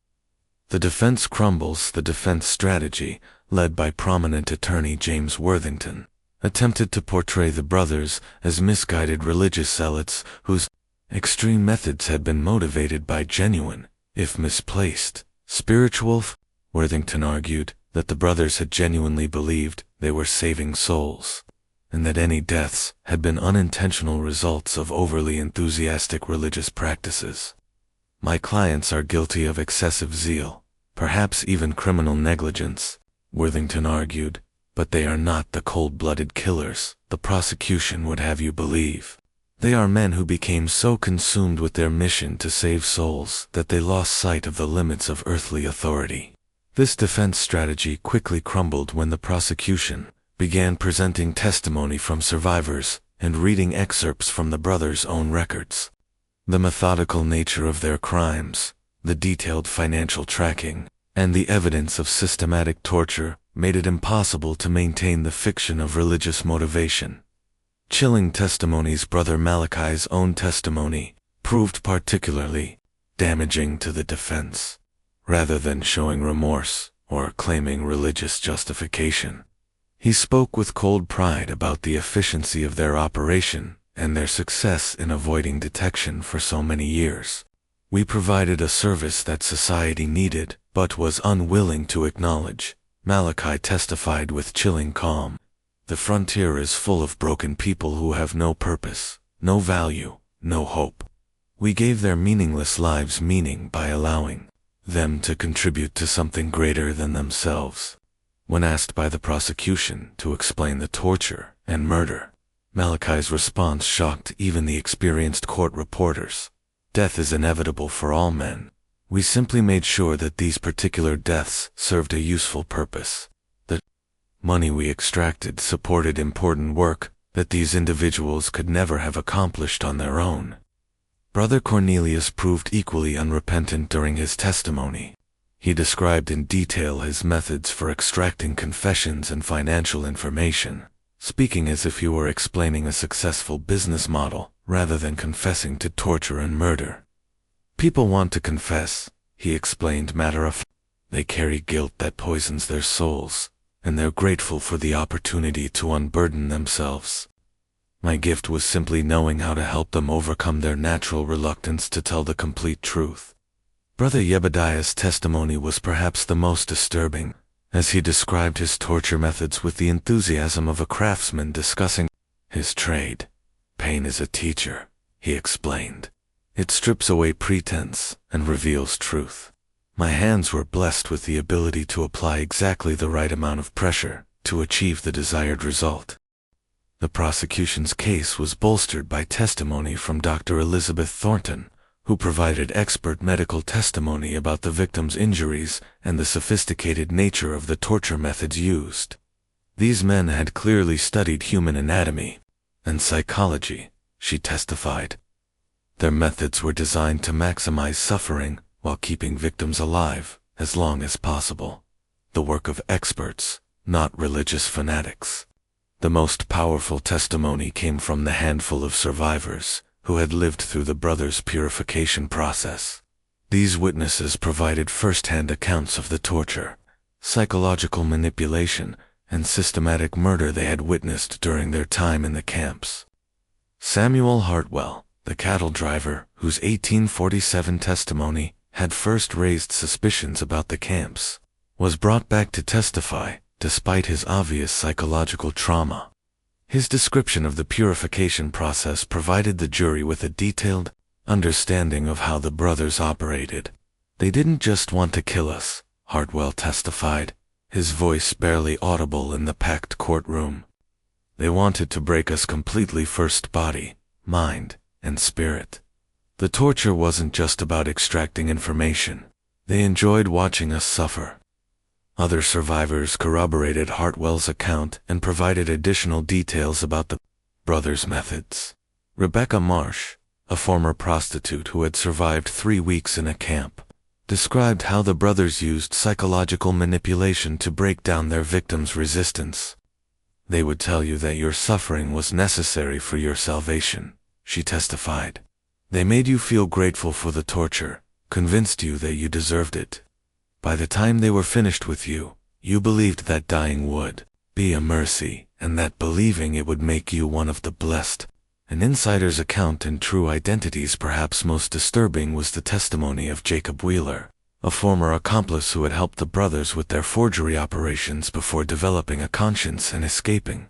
The defense crumbles. The defense strategy, led by prominent attorney James Worthington, attempted to portray the brothers as misguided religious zealots whose extreme methods had been motivated by genuine, if misplaced, spiritual. Worthington argued that the brothers had genuinely believed they were saving souls, and that any deaths had been unintentional results of overly enthusiastic religious practices. "My clients are guilty of excessive zeal, perhaps even criminal negligence," Worthington argued, "but they are not the cold-blooded killers the prosecution would have you believe. They are men who became so consumed with their mission to save souls that they lost sight of the limits of earthly authority." This defense strategy quickly crumbled when the prosecution began presenting testimony from survivors and reading excerpts from the brothers' own records. The methodical nature of their crimes, the detailed financial tracking, and the evidence of systematic torture made it impossible to maintain the fiction of religious motivation. Chilling testimonies. Brother Malachi's own testimony proved particularly damaging to the defense. Rather than showing remorse or claiming religious justification, he spoke with cold pride about the efficiency of their operation and their success in avoiding detection for so many years. "We provided a service that society needed but was unwilling to acknowledge," Malachi testified with chilling calm. "The frontier is full of broken people who have no purpose, no value, no hope. We gave their meaningless lives meaning by allowing them to contribute to something greater than themselves." When asked by the prosecution to explain the torture and murder, Malachi's response shocked even the experienced court reporters. "Death is inevitable for all men. We simply made sure that these particular deaths served a useful purpose. The money we extracted supported important work that these individuals could never have accomplished on their own." Brother Cornelius proved equally unrepentant during his testimony. He described in detail his methods for extracting confessions and financial information, speaking as if he were explaining a successful business model rather than confessing to torture and murder. "People want to confess," he explained matter-of-factly. "They carry guilt that poisons their souls, and they're grateful for the opportunity to unburden themselves. My gift was simply knowing how to help them overcome their natural reluctance to tell the complete truth." Brother Yebediah's testimony was perhaps the most disturbing, as he described his torture methods with the enthusiasm of a craftsman discussing his trade. "Pain is a teacher," he explained. "It strips away pretense and reveals truth. My hands were blessed with the ability to apply exactly the right amount of pressure to achieve the desired result." The prosecution's case was bolstered by testimony from Dr. Elizabeth Thornton, who provided expert medical testimony about the victim's injuries and the sophisticated nature of the torture methods used. "These men had clearly studied human anatomy and psychology," she testified. "Their methods were designed to maximize suffering while keeping victims alive as long as possible. The work of experts, not religious fanatics." The most powerful testimony came from the handful of survivors who had lived through the brothers' purification process. These witnesses provided first-hand accounts of the torture, psychological manipulation, and systematic murder they had witnessed during their time in the camps. Samuel Hartwell, the cattle driver, whose 1847 testimony had first raised suspicions about the camps, was brought back to testify, despite his obvious psychological trauma. His description of the purification process provided the jury with a detailed understanding of how the brothers operated. "They didn't just want to kill us," Hartwell testified, his voice barely audible in the packed courtroom. "They wanted to break us completely, first body, mind, and spirit. The torture wasn't just about extracting information. They enjoyed watching us suffer." Other survivors corroborated Hartwell's account and provided additional details about the brothers' methods. Rebecca Marsh, a former prostitute who had survived 3 weeks in a camp, described how the brothers used psychological manipulation to break down their victims' resistance. "They would tell you that your suffering was necessary for your salvation," she testified. "They made you feel grateful for the torture, convinced you that you deserved it. By the time they were finished with you, you believed that dying would be a mercy, and that believing it would make you one of the blessed." An insider's account and true identities perhaps most disturbing was the testimony of Jacob Wheeler, a former accomplice who had helped the brothers with their forgery operations before developing a conscience and escaping.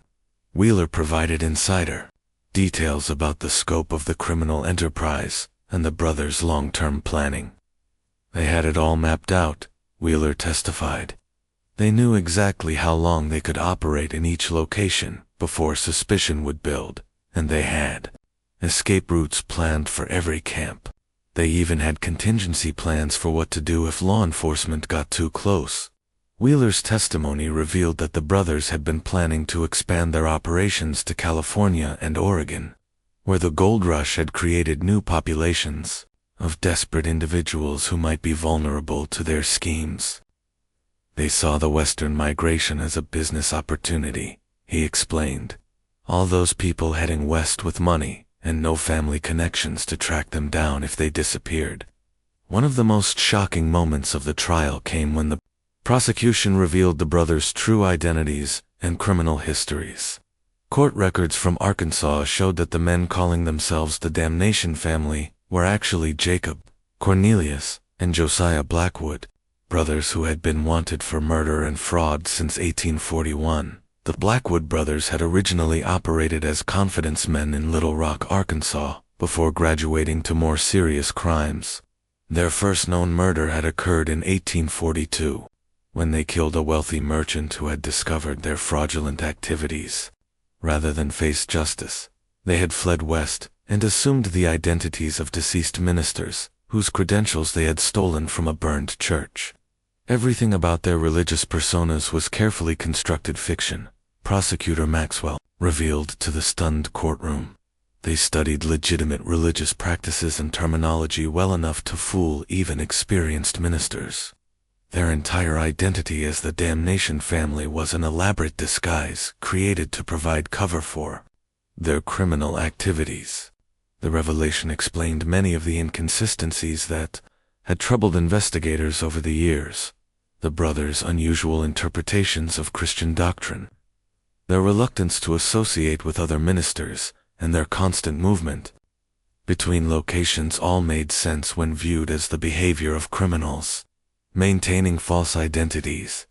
Wheeler provided insider details about the scope of the criminal enterprise and the brothers' long-term planning. "They had it all mapped out," Wheeler testified. "They knew exactly how long they could operate in each location before suspicion would build, and they had escape routes planned for every camp. They even had contingency plans for what to do if law enforcement got too close." Wheeler's testimony revealed that the brothers had been planning to expand their operations to California and Oregon, where the gold rush had created new populations of desperate individuals who might be vulnerable to their schemes. "They saw the Western migration as a business opportunity," he explained. "All those people heading west with money and no family connections to track them down if they disappeared." One of the most shocking moments of the trial came when the prosecution revealed the brothers' true identities and criminal histories. Court records from Arkansas showed that the men calling themselves the Damnation family were actually Jacob, Cornelius, and Josiah Blackwood, brothers who had been wanted for murder and fraud since 1841. The Blackwood brothers had originally operated as confidence men in Little Rock, Arkansas, before graduating to more serious crimes. Their first known murder had occurred in 1842, when they killed a wealthy merchant who had discovered their fraudulent activities. Rather than face justice, they had fled west and assumed the identities of deceased ministers, whose credentials they had stolen from a burned church. Everything about their religious personas was carefully constructed fiction, Prosecutor Maxwell revealed to the stunned courtroom. They studied legitimate religious practices and terminology well enough to fool even experienced ministers. Their entire identity as the Damnation family was an elaborate disguise created to provide cover for their criminal activities. The revelation explained many of the inconsistencies that had troubled investigators over the years. The brothers' unusual interpretations of Christian doctrine, their reluctance to associate with other ministers, and their constant movement between locations all made sense when viewed as the behavior of criminals, maintaining false identities.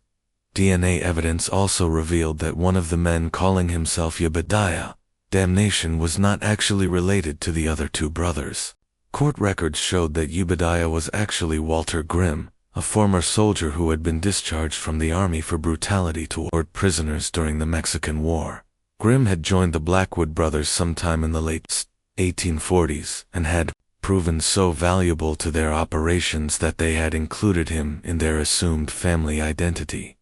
DNA evidence also revealed that one of the men calling himself Yebediah, Damnation, was not actually related to the other two brothers. Court records showed that Yebediah was actually Walter Grimm, a former soldier who had been discharged from the army for brutality toward prisoners during the Mexican War. Grimm had joined the Blackwood brothers sometime in the late 1840s and had proven so valuable to their operations that they had included him in their assumed family identity.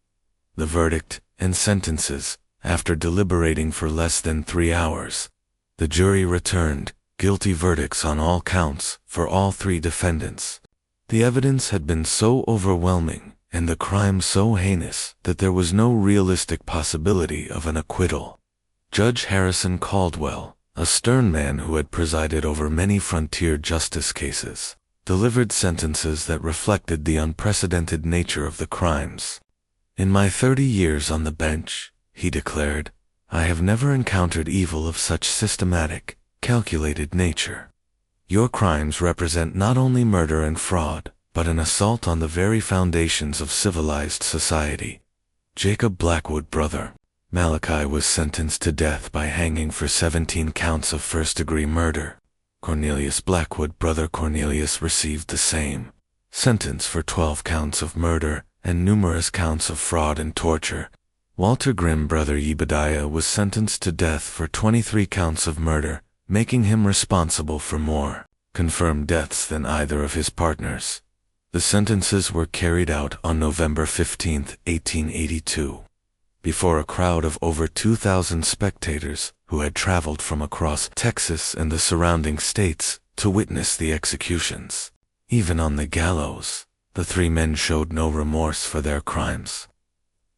The verdict and sentences. After deliberating for less than 3 hours, the jury returned guilty verdicts on all counts for all 3 defendants. The evidence had been so overwhelming and the crime so heinous that there was no realistic possibility of an acquittal. Judge Harrison Caldwell, a stern man who had presided over many frontier justice cases, delivered sentences that reflected the unprecedented nature of the crimes. "In my 30 years on the bench," he declared. "I have never encountered evil of such systematic, calculated nature. Your crimes represent not only murder and fraud, but an assault on the very foundations of civilized society." Jacob Blackwood, brother Malachi, was sentenced to death by hanging for 17 counts of first-degree murder. Cornelius Blackwood, brother Cornelius, received the same sentence for 12 counts of murder and numerous counts of fraud and torture. Walter Grimm, brother Yebediah, was sentenced to death for 23 counts of murder, making him responsible for more confirmed deaths than either of his partners. The sentences were carried out on November 15, 1882, before a crowd of over 2,000 spectators who had traveled from across Texas and the surrounding states to witness the executions. Even on the gallows, the three men showed no remorse for their crimes.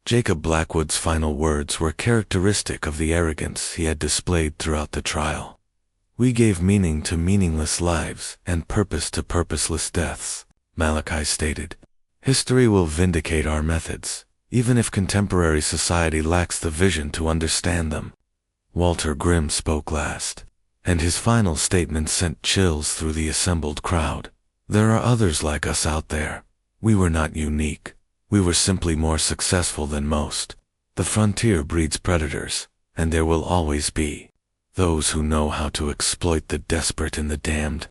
Jacob Blackwood's final words were characteristic of the arrogance he had displayed throughout the trial. "We gave meaning to meaningless lives and purpose to purposeless deaths," Malachi stated. "History will vindicate our methods, even if contemporary society lacks the vision to understand them." Walter Grimm spoke last, and his final statement sent chills through the assembled crowd. "There are others like us out there. We were not unique. We were simply more successful than most. The frontier breeds predators, and there will always be those who know how to exploit the desperate and the damned."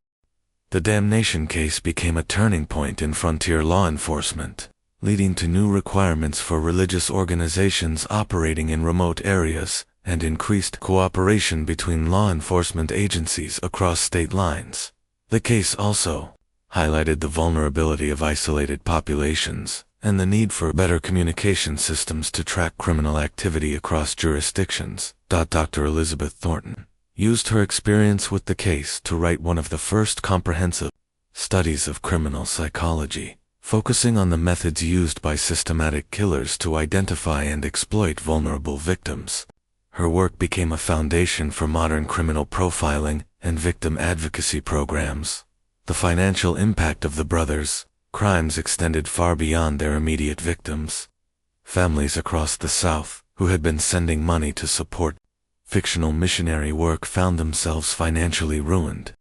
The Damnation case became a turning point in frontier law enforcement, leading to new requirements for religious organizations operating in remote areas and increased cooperation between law enforcement agencies across state lines. The case also highlighted the vulnerability of isolated populations and the need for better communication systems to track criminal activity across jurisdictions. Dr. Elizabeth Thornton used her experience with the case to write one of the first comprehensive studies of criminal psychology, focusing on the methods used by systematic killers to identify and exploit vulnerable victims. Her work became a foundation for modern criminal profiling and victim advocacy programs. The financial impact of the brothers' crimes extended far beyond their immediate victims. Families across the South, who had been sending money to support fictional missionary work, found themselves financially ruined.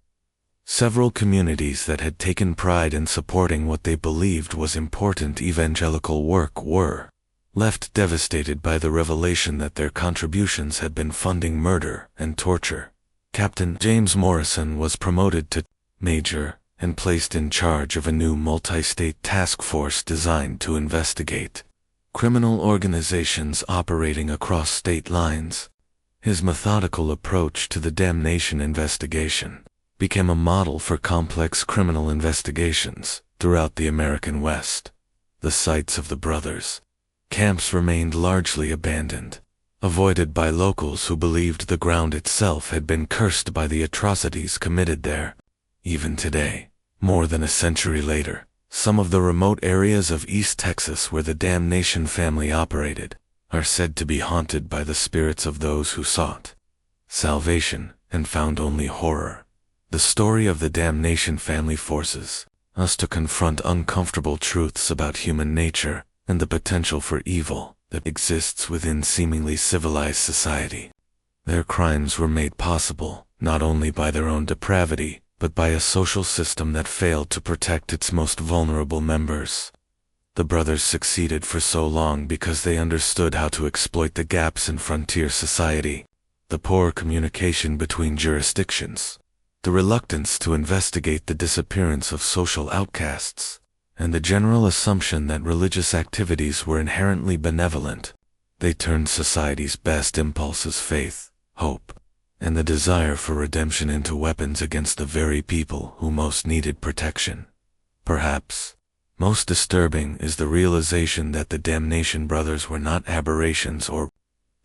Several communities that had taken pride in supporting what they believed was important evangelical work were left devastated by the revelation that their contributions had been funding murder and torture. Captain James Morrison was promoted to Major and placed in charge of a new multi-state task force designed to investigate criminal organizations operating across state lines. His methodical approach to the Damnation investigation became a model for complex criminal investigations throughout the American West. The sites of the brothers' camps remained largely abandoned, avoided by locals who believed the ground itself had been cursed by the atrocities committed there. Even today, more than a century later, some of the remote areas of East Texas where the Damnation family operated are said to be haunted by the spirits of those who sought salvation and found only horror. The story of the Damnation family forces us to confront uncomfortable truths about human nature and the potential for evil that exists within seemingly civilized society. Their crimes were made possible not only by their own depravity, but by a social system that failed to protect its most vulnerable members. The brothers succeeded for so long because they understood how to exploit the gaps in frontier society, the poor communication between jurisdictions, the reluctance to investigate the disappearance of social outcasts, and the general assumption that religious activities were inherently benevolent. They turned society's best impulses, faith, hope, and the desire for redemption, into weapons against the very people who most needed protection. Perhaps most disturbing is the realization that the Damnation brothers were not aberrations or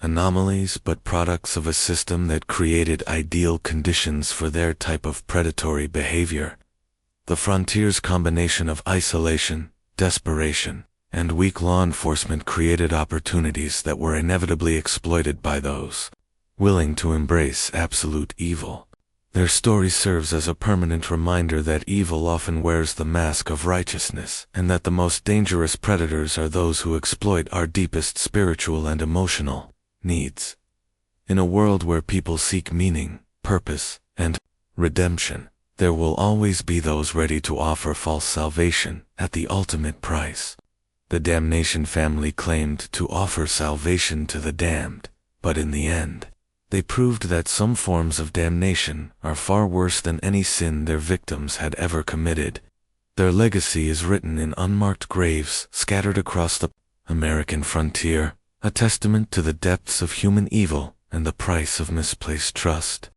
anomalies, but products of a system that created ideal conditions for their type of predatory behavior. The frontier's combination of isolation, desperation, and weak law enforcement created opportunities that were inevitably exploited by those willing to embrace absolute evil. Their story serves as a permanent reminder that evil often wears the mask of righteousness, and that the most dangerous predators are those who exploit our deepest spiritual and emotional needs. In a world where people seek meaning, purpose, and redemption, there will always be those ready to offer false salvation at the ultimate price. The Damnation family claimed to offer salvation to the damned, but in the end, they proved that some forms of damnation are far worse than any sin their victims had ever committed. Their legacy is written in unmarked graves scattered across the American frontier, a testament to the depths of human evil and the price of misplaced trust.